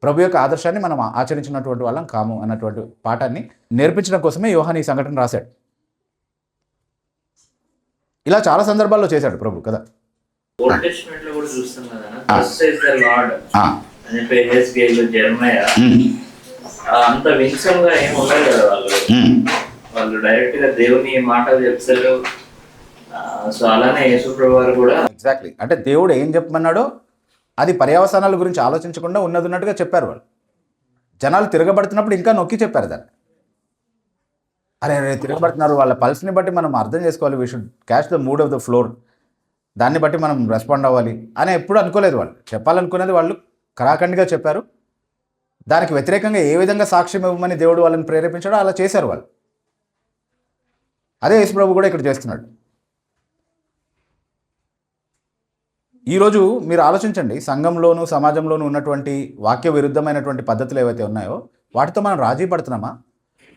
ప్రభు యొక్క ఆదర్శాన్ని మనం ఆచరించినటువంటి వాళ్ళం కాము అన్నటువంటి పాఠాన్ని నేర్పించడం కోసమే యోహాను ఈ సంఘటన రాశాడు. ఇలా చాలా సందర్భాల్లో చేశాడు ప్రభు కదా. ఓల్డ్ టెస్టిమెంట్ లో కూడా చూస్తాం కదా, థస్ సేస్ ద లార్డ్ అని చెప్పి ఎస్కేల్ జెర్మయా అంత వింసంగా ఏం ఉండదు కదా. వాళ్ళు డైరెక్ట్ గా దేవుని మాటలు చెప్తారు. సో అలానే యేసుప్రభు వారు కూడా ఎగ్జాక్ట్లీ అంటే దేవుడు ఏం చెప్పమన్నాడో అది పర్యవసానాల గురించి ఆలోచించకుండా ఉన్నట్టుగా చెప్పారు వాళ్ళు. జనాలు తిరగబడుతున్నప్పుడు ఇంకా నొక్కి చెప్పారు దాన్ని. అరే అరే తిరగబడుతున్నారు, వాళ్ళ పల్స్ని బట్టి మనం అర్థం చేసుకోవాలి, we should catch the mood of the floor, దాన్ని బట్టి మనం రెస్పాండ్ అవ్వాలి అని ఎప్పుడు అనుకోలేదు వాళ్ళు. చెప్పాలనుకునేది వాళ్ళు కరాఖండిగా చెప్పారు. దానికి వ్యతిరేకంగా ఏ విధంగా సాక్ష్యం ఇవ్వమని దేవుడు వాళ్ళని ప్రేరేపించాడో అలా చేశారు వాళ్ళు. అదే యేసుప్రభు కూడా ఇక్కడ చేస్తున్నాడు. ఈరోజు మీరు ఆలోచించండి, సంఘంలోనూ సమాజంలోనూ ఉన్నటువంటి వాక్య విరుద్ధమైనటువంటి పద్ధతులు ఏవైతే ఉన్నాయో వాటితో మనం రాజీ పడుతున్నామా,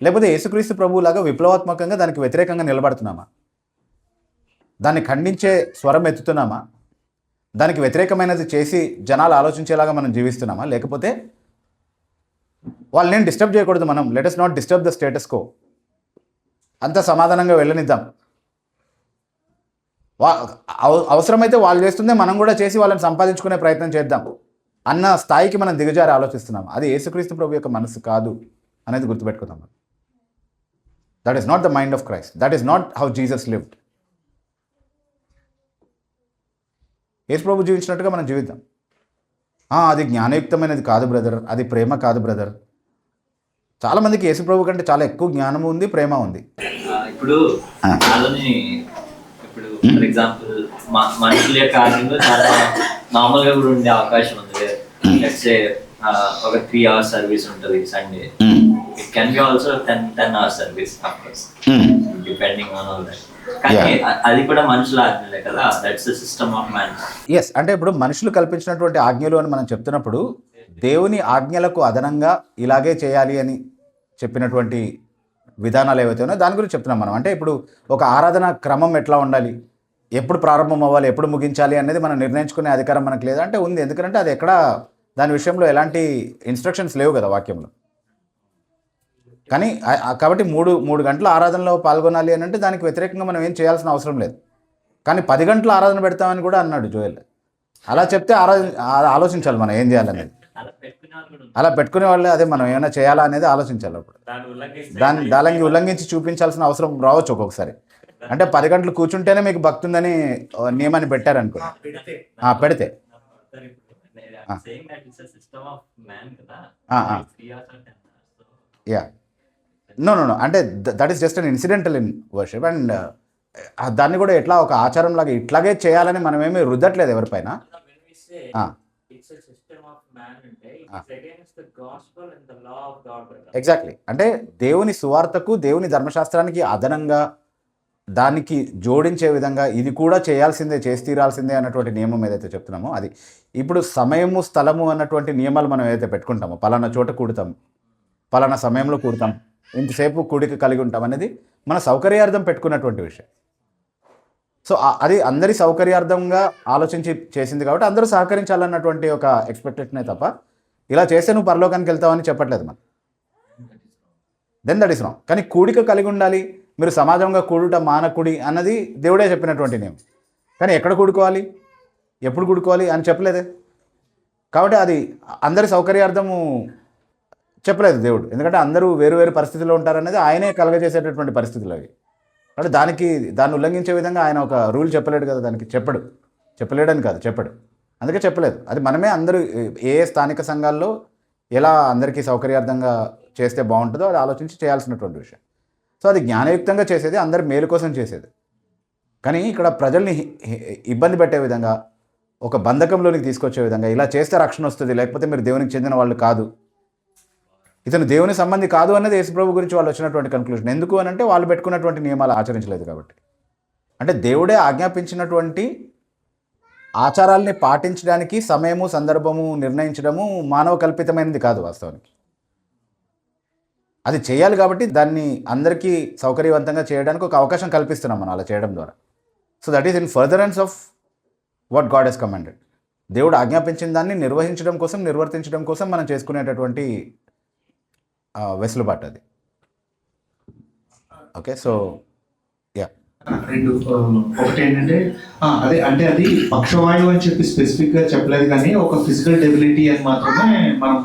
లేకపోతే యేసుక్రీస్తు ప్రభువులాగా విప్లవాత్మకంగా దానికి వ్యతిరేకంగా నిలబడుతున్నామా? దాన్ని ఖండించే స్వరం ఎత్తుతున్నామా? దానికి వ్యతిరేకమైనది చేసి జనాలు ఆలోచించేలాగా మనం జీవిస్తున్నామా? లేకపోతే వాళ్ళని డిస్టర్బ్ చేయకూడదు మనం, let us not disturb the status quo, అంత సమాధానంగా వెళ్ళనిద్దాం, అవసరమైతే వాళ్ళు చేస్తుందే మనం కూడా చేసి వాళ్ళని సంపాదించుకునే ప్రయత్నం చేద్దాం అన్న స్థాయికి మనం దిగజారి ఆలోచిస్తున్నాం. అది యేసుక్రీస్తు ప్రభు యొక్క మనసు కాదు అనేది గుర్తుపెట్టుకుందాం. That is not the mind of Christ, that is not how Jesus lived. Yesu ప్రభు జీవించినట్టుగా మనం జీవిద్దాం. అది జ్ఞానయుక్తమైనది కాదు బ్రదర్, అది ప్రేమ కాదు బ్రదర్. చాలామందికి యేసు ప్రభు కంటే చాలా ఎక్కువ జ్ఞానము ఉంది, ప్రేమ ఉంది. ఇప్పుడు ఇప్పుడు ఫర్ ఎగ్జాంపుల్ మనుషుల యొక్క ఆర్గ్యంలో చాలా నార్మల్గా కూడా ఉండే అవకాశం ఉంది. లెట్స్ సే ఒక 3 hours సర్వీస్ ఉంటుంది Sunday. It can be also 10 hours service of course depending on all that. కానీ అది కూడా మనుషుల ఆజ్ఞలే కదా, that's the system of man. Yes, అంటే ఇప్పుడు మనుషులు కల్పించినటువంటి ఆజ్ఞలు అని మనం చెప్తున్నప్పుడు దేవుని ఆజ్ఞలకు అదనంగా ఇలాగే చేయాలి అని చెప్పినటువంటి విధానాలు ఏవైతే ఉన్నాయో దాని గురించి చెప్తున్నాం మనం. అంటే ఇప్పుడు ఒక ఆరాధన క్రమం ఎట్లా ఉండాలి, ఎప్పుడు ప్రారంభం అవ్వాలి, ఎప్పుడు ముగించాలి అనేది మనం నిర్ణయించుకునే అధికారం మనకు లేదా అంటే ఉంది. ఎందుకంటే అది ఎక్కడ దాని విషయంలో ఎలాంటి ఇన్స్ట్రక్షన్స్ లేవు కదా వాక్యంలో. కానీ కాబట్టి మూడు గంటల ఆరాధనలో పాల్గొనాలి అని అంటే దానికి వ్యతిరేకంగా మనం ఏం చేయాల్సిన అవసరం లేదు. కానీ 10 గంటల ఆరాధన పెడతామని కూడా అన్నాడు జోయల్. అలా చెప్తే ఆలోచించాలి మనం ఏం చేయాలనేది. అలా పెట్టుకునే వాళ్ళే అదే మనం ఏమైనా చేయాలా అనేది ఆలోచించాలి. అప్పుడు దాన్ని ఉల్లంఘించి చూపించాల్సిన అవసరం రావచ్చు ఒక్కొక్కసారి. అంటే 10 గంటలు కూర్చుంటేనే మీకు భక్తి ఉందని నియమాన్ని పెట్టారనుకో, పెడితే యా నో అంటే that is just an incidental in worship. And దాన్ని కూడా ఎట్లా ఒక ఆచారం లాగా ఇట్లాగే చేయాలని మనం ఏమీ రుద్దట్లేదు ఎవరిపైన. ఎగ్జాక్ట్లీ, అంటే దేవుని సువార్తకు దేవుని ధర్మశాస్త్రానికి అదనంగా దానికి జోడించే విధంగా ఇది కూడా చేయాల్సిందే, చేసి తీరాల్సిందే అన్నటువంటి నియమం ఏదైతే చెప్తున్నామో అది. ఇప్పుడు సమయము స్థలము అన్నటువంటి నియమాలు మనం ఏదైతే పెట్టుకుంటామో, పలానా చోట కూడతాం, పలానా సమయంలో కూడతాం, ఇంతసేపు కూడిక కలిగి ఉంటాం అనేది మన సౌకర్యార్థం పెట్టుకున్నటువంటి విషయం. సో అది అందరి సౌకర్యార్థంగా ఆలోచించి చేసింది కాబట్టి అందరూ సహకరించాలన్నటువంటి ఒక ఎక్స్పెక్టేషనే తప్ప ఇలా చేస్తే నువ్వు పరలోకానికి వెళ్తావని చెప్పట్లేదు మనం. Then that is wrong. కానీ కూడిక కలిగి ఉండాలి, మీరు సమాజంగా కూడుట మానకుడి అన్నది దేవుడే చెప్పినటువంటి నియమం. కానీ ఎక్కడ కూడుకోవాలి, ఎప్పుడు కూడుకోవాలి అని చెప్పలేదే. కాబట్టి అది అందరి సౌకర్యార్థము చెప్పలేదు దేవుడు. ఎందుకంటే అందరూ వేరు వేరు పరిస్థితుల్లో ఉంటారనేది ఆయనే కలగజేసేటటువంటి పరిస్థితులు అవి. అంటే దాన్ని ఉల్లంఘించే విధంగా ఆయన ఒక రూల్ చెప్పలేడు కదా, దానికి చెప్పలేడని కాదు, చెప్పడు. అందుకే చెప్పలేదు. అది మనమే అందరూ ఏ స్థానిక సంఘాల్లో ఎలా అందరికీ సౌకర్యార్థంగా చేస్తే బాగుంటుందో అది ఆలోచించి చేయాల్సినటువంటి విషయం. సో అది జ్ఞానయుక్తంగా చేసేది, అందరి మేలు కోసం చేసేది. కానీ ఇక్కడ ప్రజల్ని ఇబ్బంది పెట్టే విధంగా, ఒక బంధకంలోనికి తీసుకొచ్చే విధంగా ఇలా చేస్తే రక్షణ వస్తుంది, లేకపోతే మీరు దేవునికి చెందిన వాళ్ళు కాదు, ఇతను దేవుని సంబంధి కాదు అన్నది యేసుప్రభు గురించి వాళ్ళు వచ్చినటువంటి కన్క్లూజన్. ఎందుకు అని అంటే వాళ్ళు పెట్టుకున్నటువంటి నియమాలు ఆచరించలేదు కాబట్టి. అంటే దేవుడే ఆజ్ఞాపించినటువంటి ఆచారాల్ని పాటించడానికి సమయము సందర్భము నిర్ణయించడము మానవ కల్పితమైనది కాదు వాస్తవానికి. అది చేయాలి కాబట్టి దాన్ని అందరికీ సౌకర్యవంతంగా చేయడానికి ఒక అవకాశం కల్పిస్తున్నాం మనం అలా చేయడం ద్వారా. So that is in furtherance of what God has commanded. దేవుడు ఆజ్ఞాపించిన దాన్ని నిర్వహించడం కోసం, నిర్వర్తించడం కోసం మనం చేసుకునేటటువంటి వెసులుబాటు అది. ఓకే, సో యా ఒకటి ఏంటంటే అదే అంటే అది పక్షవాయువు అని చెప్పి స్పెసిఫిక్ గా చెప్పలేదు, కానీ ఒక ఫిజికల్ డెబిలిటీ అని మాత్రమే మనం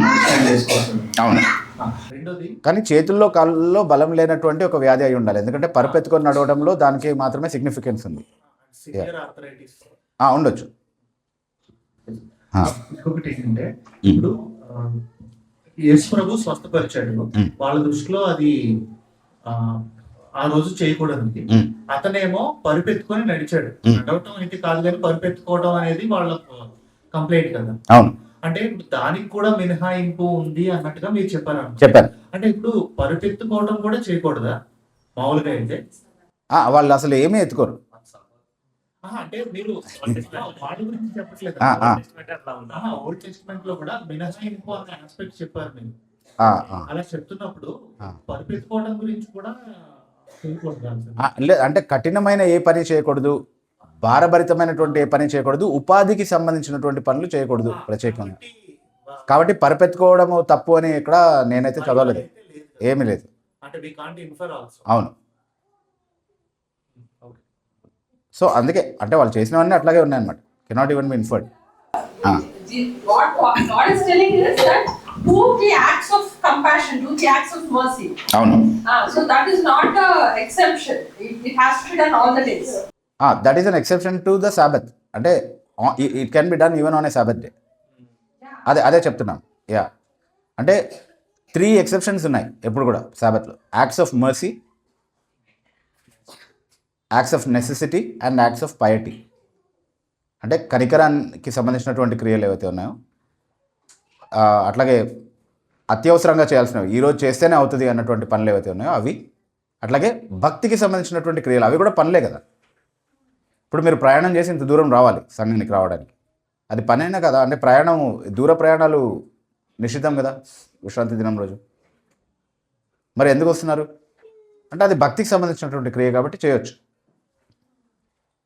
అండర్స్టాండ్ చేసుకోవాలి. అవును, కానీ చేతుల్లో కాళ్ళలో బలం లేనటువంటి ఒక వ్యాధి అయి ఉండాలి. ఎందుకంటే పరుపెత్తుకొని నడవడంలో దానికి మాత్రమే సిగ్నిఫికెన్స్ ఉంది. ఉండొచ్చు. ఇంకొకటి ఏంటంటే ఇప్పుడు యేసు ప్రభు స్వస్థపరిచాడు. వాళ్ళ దృష్టిలో అది ఆ రోజు చేయకూడదు. అతనేమో పరుపెత్తుకొని నడిచాడు. నడవటం అయితే కాదు కానీ పరుపెత్తుకోవడం అనేది వాళ్ళ కంప్లైంట్ కదా. అవును, అంటే ఇప్పుడు దానికి కూడా మినహాయింపు ఉంది అన్నట్టుగా మీరు చెప్పారు. చెప్పారు. అంటే ఇప్పుడు పరుపెత్తుకోవడం కూడా చేయకూడదా మామూలుగా అయితే? వాళ్ళు అసలు ఏమీ ఎత్తుకోరు. అంటే మీరు వాడి గురించి చెప్పట్లేదు. ఓల్డ్ టెస్టిమెంట్ లో కూడా మినహాయింపు అనే ఆస్పెక్ట్ చెప్పారు మీరు. అలా చెప్తున్నప్పుడు పరుపెత్తుకోవడం గురించి కూడా లేదు, అంటే కఠినమైన ఏ పని చేయకూడదు, భారభరితమైనటువంటి ఏ పని చేయకూడదు, ఉపాధికి సంబంధించినటువంటి పనులు చేయకూడదు ప్రత్యేకంగా. కాబట్టి పరుపెత్తుకోవడం తప్పు అని ఇక్కడ నేనైతే చదవలేదు, ఏమీ లేదు. అవును. సో అందుకే అంటే వాళ్ళు చేసినవన్నీ అట్లాగే ఉన్నాయన్నమాట. Cannot even be inferred. What God is telling is that do the acts of compassion, do the acts of mercy. అవును. So that is not a exception. It has to be done all the days. That is an exception to the Sabbath. అంటే it can be done even on a Sabbath day. అదే చెప్తున్నాం. Yeah, అంటే 3 exceptions ఉన్నాయి ఎప్పుడు కూడా సాబత్లో. Acts of mercy, acts of necessity and acts of piety. అంటే కనికరానికి సంబంధించినటువంటి క్రియలు ఏవైతే ఉన్నాయో, అట్లాగే అత్యవసరంగా చేయాల్సినవి, ఈరోజు చేస్తేనే అవుతుంది అన్నటువంటి పనులు ఏవైతే ఉన్నాయో అవి, అట్లాగే భక్తికి సంబంధించినటువంటి క్రియలు, అవి కూడా పనులే కదా. ఇప్పుడు మీరు ప్రయాణం చేసి ఇంత దూరం రావాలి సంఘానికి రావడానికి, అది పనైనా కదా. అంటే ప్రయాణం, దూర ప్రయాణాలు నిషిద్ధం కదా విశ్రాంతి దినం రోజు. మరి ఎందుకు వస్తున్నారు అంటే అది భక్తికి సంబంధించినటువంటి క్రియ కాబట్టి చేయొచ్చు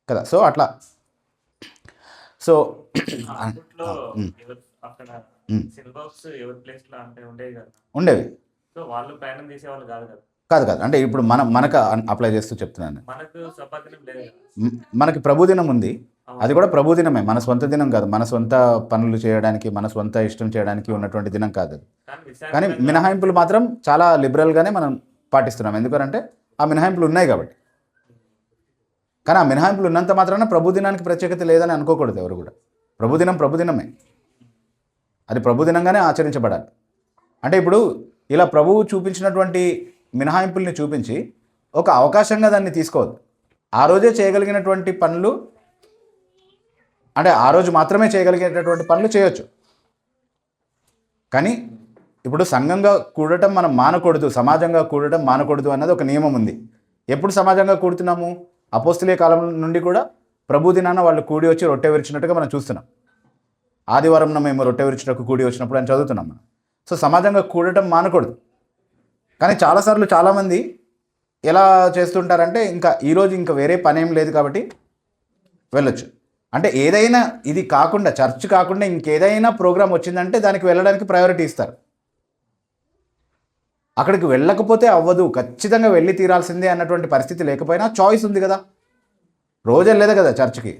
కదా. సో అట్లా. సో ఉండేవి. కాదు అంటే ఇప్పుడు మనకు అప్లై చేస్తూ చెప్తున్నాను. మనకి ప్రభుదినం ఉంది, అది కూడా ప్రభుదినమే, మన సొంత దినం కాదు. మన సొంత పనులు చేయడానికి, మన సొంత ఇష్టం చేయడానికి ఉన్నటువంటి దినం కాదు అది. కానీ మినహాయింపులు మాత్రం చాలా లిబరల్గానే మనం పాటిస్తున్నాం. ఎందుకంటే ఆ మినహాయింపులు ఉన్నాయి కాబట్టి. కానీ ఆ మినహాయింపులు ఉన్నంత మాత్రాన ప్రభుదినానికి ప్రత్యేకత లేదని అనుకోకూడదు ఎవరు కూడా. ప్రభుదినమే, అది ప్రభుదినంగానే ఆచరించబడాలి. అంటే ఇప్పుడు ఇలా ప్రభువు చూపించినటువంటి మినహాయింపుల్ని చూపించి ఒక అవకాశంగా దాన్ని తీసుకోవద్దు. ఆ రోజే చేయగలిగినటువంటి పనులు, అంటే ఆ రోజు మాత్రమే చేయగలిగేటటువంటి పనులు చేయొచ్చు. కానీ ఇప్పుడు సంఘంగా కూడటం మనం మానకూడదు, సమాజంగా కూడటం మానకూడదు అన్నది ఒక నియమం ఉంది. ఎప్పుడు సమాజంగా కూడుతున్నాము? అపోస్తలీయ కాలం నుండి కూడా ప్రభు దినాన వాళ్ళు కూడి వచ్చి రొట్టె విరిచినట్టుగా మనం చూస్తున్నాం. ఆదివారం మేము రొట్టె విరిచినట్టు కూడి వచ్చినప్పుడు అని చదువుతున్నాం మనం. సో సమాజంగా కూడటం మానకూడదు. కానీ చాలాసార్లు చాలామంది ఎలా చేస్తుంటారంటే, ఇంకా ఈరోజు ఇంకా వేరే పని ఏం లేదు కాబట్టి వెళ్ళొచ్చు. అంటే ఏదైనా ఇది కాకుండా, చర్చ్ కాకుండా ఇంకేదైనా ప్రోగ్రాం వచ్చిందంటే దానికి వెళ్ళడానికి ప్రయారిటీ ఇస్తారు. అక్కడికి వెళ్ళకపోతే అవ్వదు, ఖచ్చితంగా వెళ్ళి తీరాల్సిందే అన్నటువంటి పరిస్థితి లేకపోయినా చాయిస్ ఉంది కదా. రోజు వెళ్ళలేదు కదా చర్చ్కి,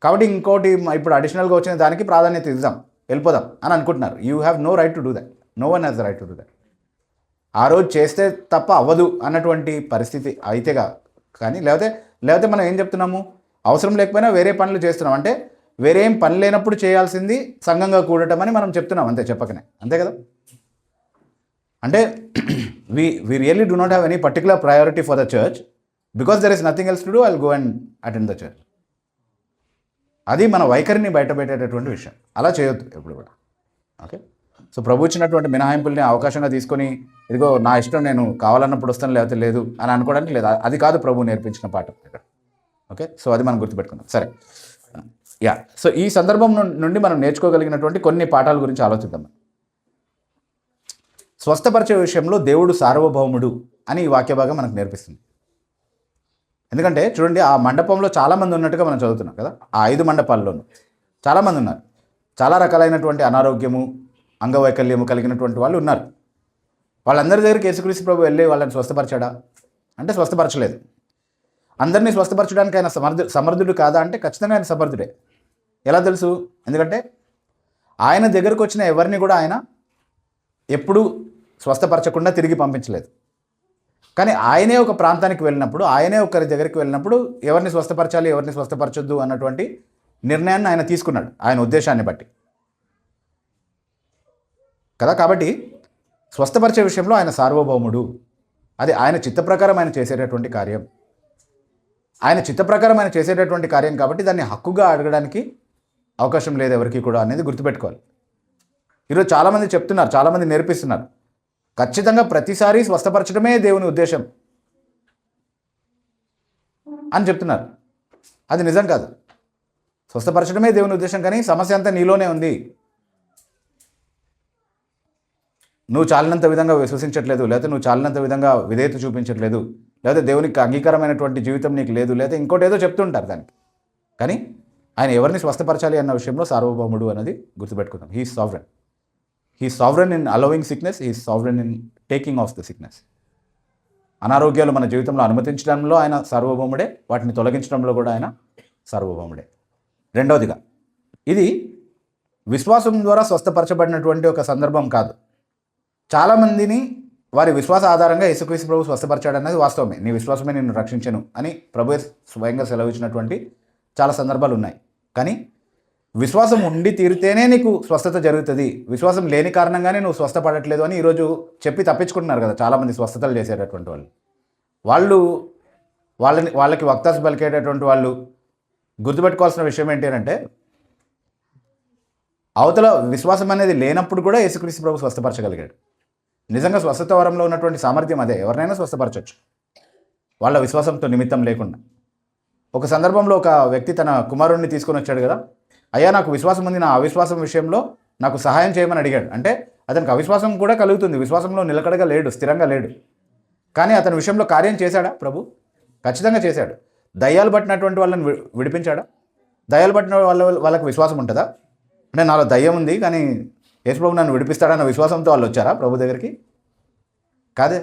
కాబట్టి ఇంకోటి ఇప్పుడు అడిషనల్గా వచ్చిన దానికి ప్రాధాన్యత ఇద్దాం, వెళ్ళిపోదాం అని అనుకుంటున్నారు. You have no right to do that. No one has the right to do that. ఆ రోజు చేస్తే తప్ప అవ్వదు అన్నటువంటి పరిస్థితి అయితేగా. కానీ లేకపోతే మనం ఏం చెప్తున్నాము, అవసరం లేకపోయినా వేరే పనులు చేస్తున్నాం. అంటే వేరే ఏం పని లేనప్పుడు చేయాల్సింది సంఘంగా కూడటం అని మనం చెప్తున్నాం, అంతే, చెప్పకనే, అంతే కదా. అంటే we really do not have any particular priority for the church because there is nothing else to do. I'll go and attend the church. అది మన వైఖరిని బయటపెట్టేటటువంటి విషయం. అలా చేయొద్దు ఎప్పుడు కూడా. ఓకే. సో ప్రభు ఇచ్చినటువంటి మినహాయింపుల్ని అవకాశంగా తీసుకొని, ఇదిగో నా ఇష్టం, నేను కావాలన్నప్పుడు వస్తాను లేకపోతే లేదు అని అనుకోవడానికి లేదు. అది కాదు ప్రభు నేర్పించిన పాఠం ఇక్కడ. ఓకే. సో అది మనం గుర్తుపెట్టుకుందాం. సరే, యా. సో ఈ సందర్భం నుండి మనం నేర్చుకోగలిగినటువంటి కొన్ని పాఠాల గురించి ఆలోచిద్దాం. స్వస్థపరిచే విషయంలో దేవుడు సార్వభౌముడు అని ఈ వాక్య భాగం మనకు నేర్పిస్తుంది. ఎందుకంటే చూడండి, ఆ మండపంలో చాలామంది ఉన్నట్టుగా మనం చదువుతున్నాం కదా. ఆ 5 మండపాల్లోనూ చాలామంది ఉన్నారు. చాలా రకాలైనటువంటి అనారోగ్యము, అంగవైకల్యము కలిగినటువంటి వాళ్ళు ఉన్నారు. వాళ్ళందరి దగ్గరికి యేసుక్రీస్తు ప్రభు వెళ్ళి వాళ్ళని స్వస్థపరిచాడా అంటే స్వస్థపరచలేదు. అందరినీ స్వస్థపరచడానికి ఆయన సమర్థుడు కాదా అంటే ఖచ్చితంగా ఆయన సమర్థుడే. ఎలా తెలుసు? ఎందుకంటే ఆయన దగ్గరకు వచ్చిన ఎవరిని కూడా ఆయన ఎప్పుడూ స్వస్థపరచకుండా తిరిగి పంపించలేదు. కానీ ఆయనే ఒక ప్రాంతానికి వెళ్ళినప్పుడు, ఆయనే ఒకరి దగ్గరికి వెళ్ళినప్పుడు ఎవరిని స్వస్థపరచాలి, ఎవరిని స్వస్థపరచొద్దు అన్నటువంటి నిర్ణయాన్ని ఆయన తీసుకున్నాడు, ఆయన ఉద్దేశాన్ని బట్టి. కదా. కాబట్టి స్వస్థపరిచే విషయంలో ఆయన సార్వభౌముడు. అది ఆయన చిత్త ప్రకారం ఆయన చేసేటటువంటి కార్యం. ఆయన చిత్త ప్రకారం ఆయన చేసేటటువంటి కార్యం కాబట్టి దాన్ని హక్కుగా అడగడానికి అవకాశం లేదు ఎవరికి కూడా అనేది గుర్తుపెట్టుకోవాలి. ఈరోజు చాలామంది చెప్తున్నారు, చాలామంది నేర్పిస్తున్నారు, ఖచ్చితంగా ప్రతిసారి స్వస్థపరచడమే దేవుని ఉద్దేశం అని చెప్తున్నారు. అది నిజం కాదు. స్వస్థపరచడమే దేవుని ఉద్దేశం, కానీ సమస్య అంతా నీలోనే ఉంది. నువ్వు చాలినంత విధంగా విశ్వసించట్లేదు, లేకపోతే నువ్వు చాలినంత విధంగా విధేయత చూపించట్లేదు, లేకపోతే దేవునికి అంగీకారమైనటువంటి జీవితం నీకు లేదు, లేకపోతే ఇంకోటి ఏదో చెప్తుంటారు దానికి. కానీ ఆయన ఎవరిని స్వస్థపరచాలి అన్న విషయంలో సార్వభౌముడు అనేది గుర్తుపెట్టుకుందాం. He sovereign. He sovereign in allowing sickness, he sovereign in taking off the sickness. అనారోగ్యాలు మన జీవితంలో అనుమతించడంలో ఆయన సార్వభౌముడే, వాటిని తొలగించడంలో కూడా ఆయన సార్వభౌముడే. రెండవదిగా, ఇది విశ్వాసం ద్వారా స్వస్థపరచబడినటువంటి ఒక సందర్భం కాదు. చాలామందిని వారి విశ్వాస ఆధారంగా యేసుక్రీస్తు ప్రభు స్వస్థపరిచాడు అనేది వాస్తవమే. నీ విశ్వాసమే నిన్ను రక్షించను అని ప్రభు స్వయంగా సెలవిచ్చినటువంటి చాలా సందర్భాలు ఉన్నాయి. కానీ విశ్వాసం ఉండి తీరితేనే నీకు స్వస్థత జరుగుతుంది, విశ్వాసం లేని కారణంగానే నువ్వు స్వస్థపడట్లేదు అని ఈరోజు చెప్పి తప్పించుకుంటున్నారు కదా చాలామంది స్వస్థతలు చేసేటటువంటి వాళ్ళకి వక్తాసు పలికేటటువంటి వాళ్ళు. గుర్తుపెట్టుకోవాల్సిన విషయం ఏంటి అంటే, అవతల విశ్వాసం అనేది లేనప్పుడు కూడా యేసుక్రీస్తు ప్రభు స్వస్థపరచగలిగాడు. నిజంగా స్వస్థత వరంలో ఉన్నటువంటి సామర్థ్యం అదే. ఎవరినైనా స్వస్థపరచవచ్చు వాళ్ళ విశ్వాసంతో నిమిత్తం లేకుండా. ఒక సందర్భంలో ఒక వ్యక్తి తన కుమారుడిని తీసుకొని వచ్చాడు కదా, అయ్యా నాకు విశ్వాసం ఉంది, నా అవిశ్వాసం విషయంలో నాకు సహాయం చేయమని అడిగాడు. అంటే అతనికి అవిశ్వాసం కూడా కలుగుతుంది, విశ్వాసంలో నిలకడగా లేడు, స్థిరంగా లేడు. కానీ అతని విషయంలో కార్యం చేశాడా ప్రభు? ఖచ్చితంగా చేశాడు. దయ్యాలు పట్టినటువంటి వాళ్ళని విడిపించాడా? దయ్యాలు పట్టిన వాళ్ళకి విశ్వాసం ఉంటుందా? అంటే నాలో దయ్యం ఉంది కానీ యేసు ప్రభు నన్ను విడిపిస్తాడన్న విశ్వాసంతో వాళ్ళు వచ్చారా ప్రభు దగ్గరికి? కాదే.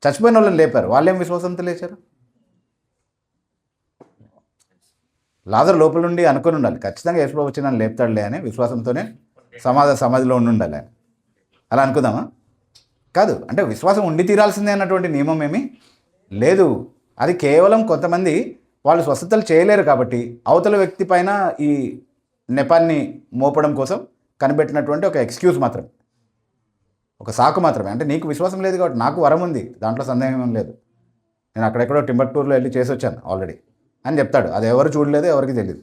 చచ్చిపోయిన వాళ్ళని లేపారు, వాళ్ళేం విశ్వాసంతో లేచారు? లాజరు లోపల నుండి అనుకుని ఉండాలి, ఖచ్చితంగా యేసు ప్రభు వచ్చి నన్ను లేపుతాడులే అని విశ్వాసంతోనే సమాధిలో ఉండి ఉండాలి. అలా అనుకుందామా? కాదు. అంటే విశ్వాసం ఉండి తీరాల్సిందే అన్నటువంటి నియమం ఏమీ లేదు. అది కేవలం కొంతమంది వాళ్ళు స్వస్థతలు చేయలేరు కాబట్టి అవతల వ్యక్తి పైన ఈ నెపాన్ని మోపడం కోసం కనిపెట్టినటువంటి ఒక ఎక్స్క్యూజ్ మాత్రమే, ఒక సాకు మాత్రమే. అంటే నీకు విశ్వాసం లేదు కాబట్టి నాకు వరం ఉంది, దాంట్లో సందేహం ఏం లేదు, నేను అక్కడెక్కడో టింబక్టూరులో వెళ్ళి చేసి వచ్చాను ఆల్రెడీ అని చెప్తాడు. అది ఎవరు చూడలేదు, ఎవరికి తెలియదు.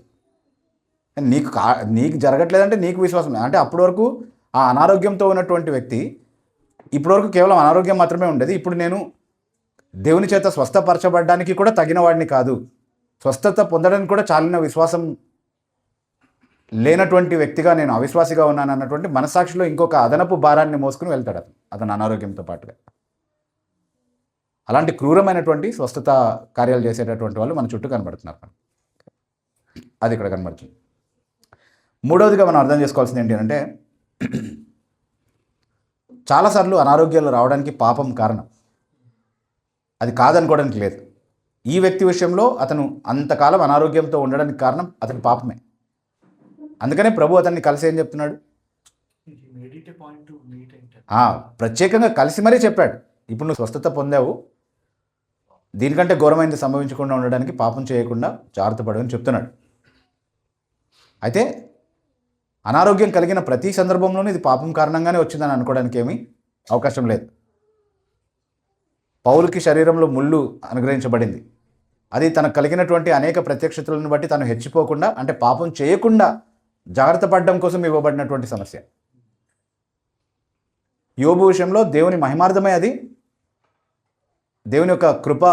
నీకు జరగట్లేదంటే నీకు విశ్వాసం అంటే అప్పటి వరకు ఆ అనారోగ్యంతో ఉన్నటువంటి వ్యక్తి ఇప్పటివరకు కేవలం అనారోగ్యం మాత్రమే ఉండేది. ఇప్పుడు నేను దేవుని చేత స్వస్థపరచబడడానికి కూడా తగిన వాడిని కాదు, స్వస్థత పొందడానికి కూడా చాలిన విశ్వాసం లేనటువంటి వ్యక్తిగా నేను అవిశ్వాసిగా ఉన్నాను అన్నటువంటి మనసాక్షిలో ఇంకొక అదనపు భారాన్ని మోసుకుని వెళ్తాడు అతను అనారోగ్యంతో పాటుగా. అలాంటి క్రూరమైనటువంటి స్వస్థత కార్యాలు చేసేటటువంటి వాళ్ళు మన చుట్టూ కనబడుతున్నారు. అది ఇక్కడ కనబడుతుంది. మూడవదిగా మనం అర్థం చేసుకోవాల్సింది ఏంటి అంటే, చాలాసార్లు అనారోగ్యాలు రావడానికి పాపం కారణం, అది కాదనుకోవడానికి లేదు. ఈ వ్యక్తి విషయంలో అతను అంతకాలం అనారోగ్యంతో ఉండడానికి కారణం అతని పాపమే. అందుకనే ప్రభు అతన్ని కలిసి ఏం చెప్తున్నాడు, ప్రత్యేకంగా కలిసి మరీ చెప్పాడు, ఇప్పుడు నువ్వు స్వస్థత పొందావు, దీనికంటే ఘోరమైనది సంభవించకుండా ఉండడానికి పాపం చేయకుండా జాగ్రత్త పడు అని చెప్తున్నాడు. అయితే అనారోగ్యం కలిగిన ప్రతి సందర్భంలోనూ ఇది పాపం కారణంగానే వచ్చిందని అనుకోవడానికి ఏమీ అవకాశం లేదు. పౌలుకి శరీరంలో ముళ్ళు అనుగ్రహించబడింది, అది తనకు కలిగినటువంటి అనేక ప్రత్యక్షతలను బట్టి తను హెచ్చిపోకుండా, అంటే పాపం చేయకుండా జాగ్రత్త పడడం కోసం ఇవ్వబడినటువంటి సమస్య. యోబు విషయంలో దేవుని మహిమార్థమే అది, దేవుని యొక్క కృప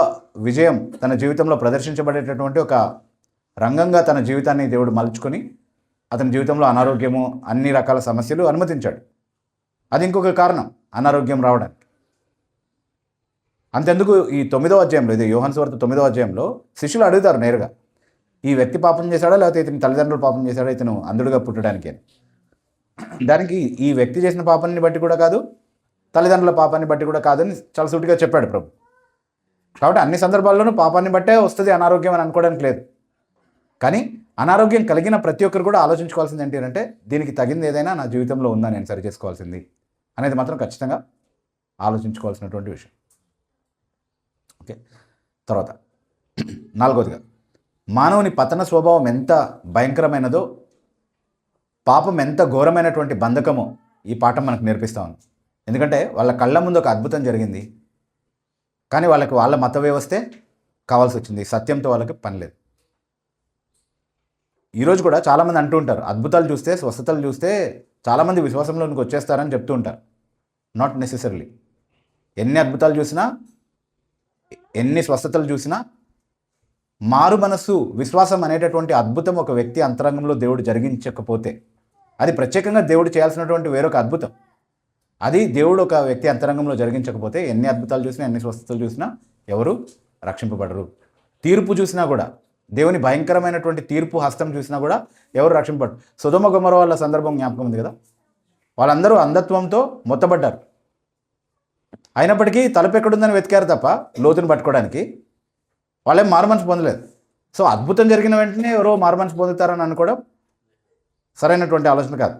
విజయం తన జీవితంలో ప్రదర్శించబడేటటువంటి ఒక రంగంగా తన జీవితాన్ని దేవుడు మలుచుకొని అతని జీవితంలో అనారోగ్యము అన్ని రకాల సమస్యలు అనుమతించాడు. అది ఇంకొక కారణం అనారోగ్యం రావడానికి. అంతెందుకు ఈ 9వ అధ్యాయంలో, ఇది యోహాను సువార్త 9వ అధ్యాయంలో శిష్యులు అడుగుతారు నేరుగా, ఈ వ్యక్తి పాపం చేశాడా లేకపోతే ఇతని తల్లిదండ్రులు పాపం చేశాడా ఇతను అంధుడుగా పుట్టడానికి అని. దానికి ఈ వ్యక్తి చేసిన పాపాన్ని బట్టి కూడా కాదు, తల్లిదండ్రుల పాపాన్ని బట్టి కూడా కాదని చాలా సూటిగా చెప్పాడు ప్రభు. కాబట్టి అన్ని సందర్భాల్లోనూ పాపాన్ని బట్టే వస్తుంది అనారోగ్యం అని అనుకోవడానికి లేదు. కానీ అనారోగ్యం కలిగిన ప్రతి ఒక్కరు కూడా ఆలోచించుకోవాల్సింది ఏంటి అంటే, దీనికి తగింది ఏదైనా నా జీవితంలో ఉందా నేను సరి చేసుకోవాల్సింది అనేది మాత్రం ఖచ్చితంగా ఆలోచించుకోవాల్సినటువంటి విషయం. ఓకే, తర్వాత 4వదిగా, మానవుని పతన స్వభావం ఎంత భయంకరమైనదో పాపం ఎంత ఘోరమైనటువంటి బంధకమో ఈ పాఠం మనకు నేర్పిస్తా ఉంది. ఎందుకంటే వాళ్ళ కళ్ళ ముందు ఒక అద్భుతం జరిగింది, కానీ వాళ్ళకి వాళ్ళ మత వ్యవస్థే కావాల్సి వచ్చింది, సత్యంతో వాళ్ళకి పని లేదు. ఈరోజు కూడా చాలామంది అంటూ ఉంటారు, అద్భుతాలు చూస్తే, స్వస్థతలు చూస్తే చాలామంది విశ్వాసంలోనికి వచ్చేస్తారని చెప్తూ ఉంటారు. Not necessarily. ఎన్ని అద్భుతాలు చూసినా, ఎన్ని స్వస్థతలు చూసినా, మారు మనస్సు, విశ్వాసం అనేటటువంటి అద్భుతం ఒక వ్యక్తి అంతరంగంలో దేవుడు జరిగించకపోతే, అది ప్రత్యేకంగా దేవుడు చేయాల్సినటువంటి వేరొక అద్భుతం, అది దేవుడు ఒక వ్యక్తి అంతరంగంలో జరిగించకపోతే ఎన్ని అద్భుతాలు చూసినా, ఎన్ని స్వస్థతలు చూసినా ఎవరు రక్షింపబడరు. తీర్పు చూసినా కూడా, దేవుని భయంకరమైనటువంటి తీర్పు హస్తం చూసినా కూడా ఎవరు రక్షింపబడరు. సొదొమ గొమొర వాళ్ళ సందర్భం జ్ఞాపకం ఉంది కదా, వాళ్ళందరూ అంధత్వంతో మొత్తబడ్డారు. అయినప్పటికీ తలుపు ఎక్కడుందని వెతికారు తప్ప లోతుని పట్టుకోవడానికి. వాళ్ళేం మారుమనసు పొందలేదు. సో అద్భుతం జరిగిన వెంటనే ఎవరో మారుమనసు పొందుతారని అనుకోవడం సరైనటువంటి ఆలోచన కాదు.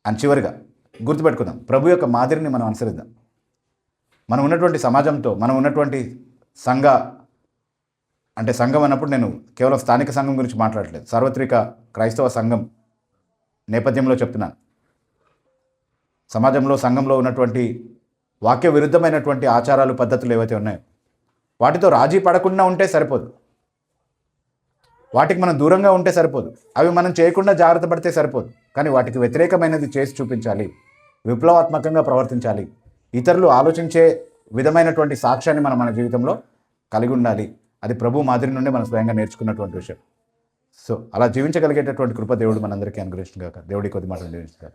అని చివరిగా గుర్తుపెట్టుకుందాం, ప్రభు యొక్క మాదిరిని మనం అనుసరిద్దాం. మనం ఉన్నటువంటి సమాజంతో, మనం ఉన్నటువంటి సంఘం అన్నప్పుడు నేను కేవలం స్థానిక సంఘం గురించి మాట్లాడట్లేదు, సార్వత్రిక క్రైస్తవ సంఘం నేపథ్యంలో చెప్తున్నాను. సమాజంలో, సంఘంలో ఉన్నటువంటి వాక్య విరుద్ధమైనటువంటి ఆచారాలు, పద్ధతులు ఏవైతే ఉన్నాయో వాటితో రాజీ పడకుండా ఉంటే సరిపోదు, వాటికి మనం దూరంగా ఉంటే సరిపోదు, అవి మనం చేయకుండా జాగ్రత్త పడితే సరిపోదు, కానీ వాటికి వ్యతిరేకమైనది చేసి చూపించాలి, విప్లవాత్మకంగా ప్రవర్తించాలి, ఇతరులు ఆలోచించే విధమైనటువంటి సాక్ష్యాన్ని మనం మన జీవితంలో కలిగి ఉండాలి. అది ప్రభు మాదిరి నుండి మనం స్వయంగా నేర్చుకున్నటువంటి విషయం. సో అలా జీవించగలిగేటటువంటి కృప దేవుడు మనందరికీ అనుగ్రహించుగాక. దేవుడి కొద్ది మాటలు జీవించుగాక.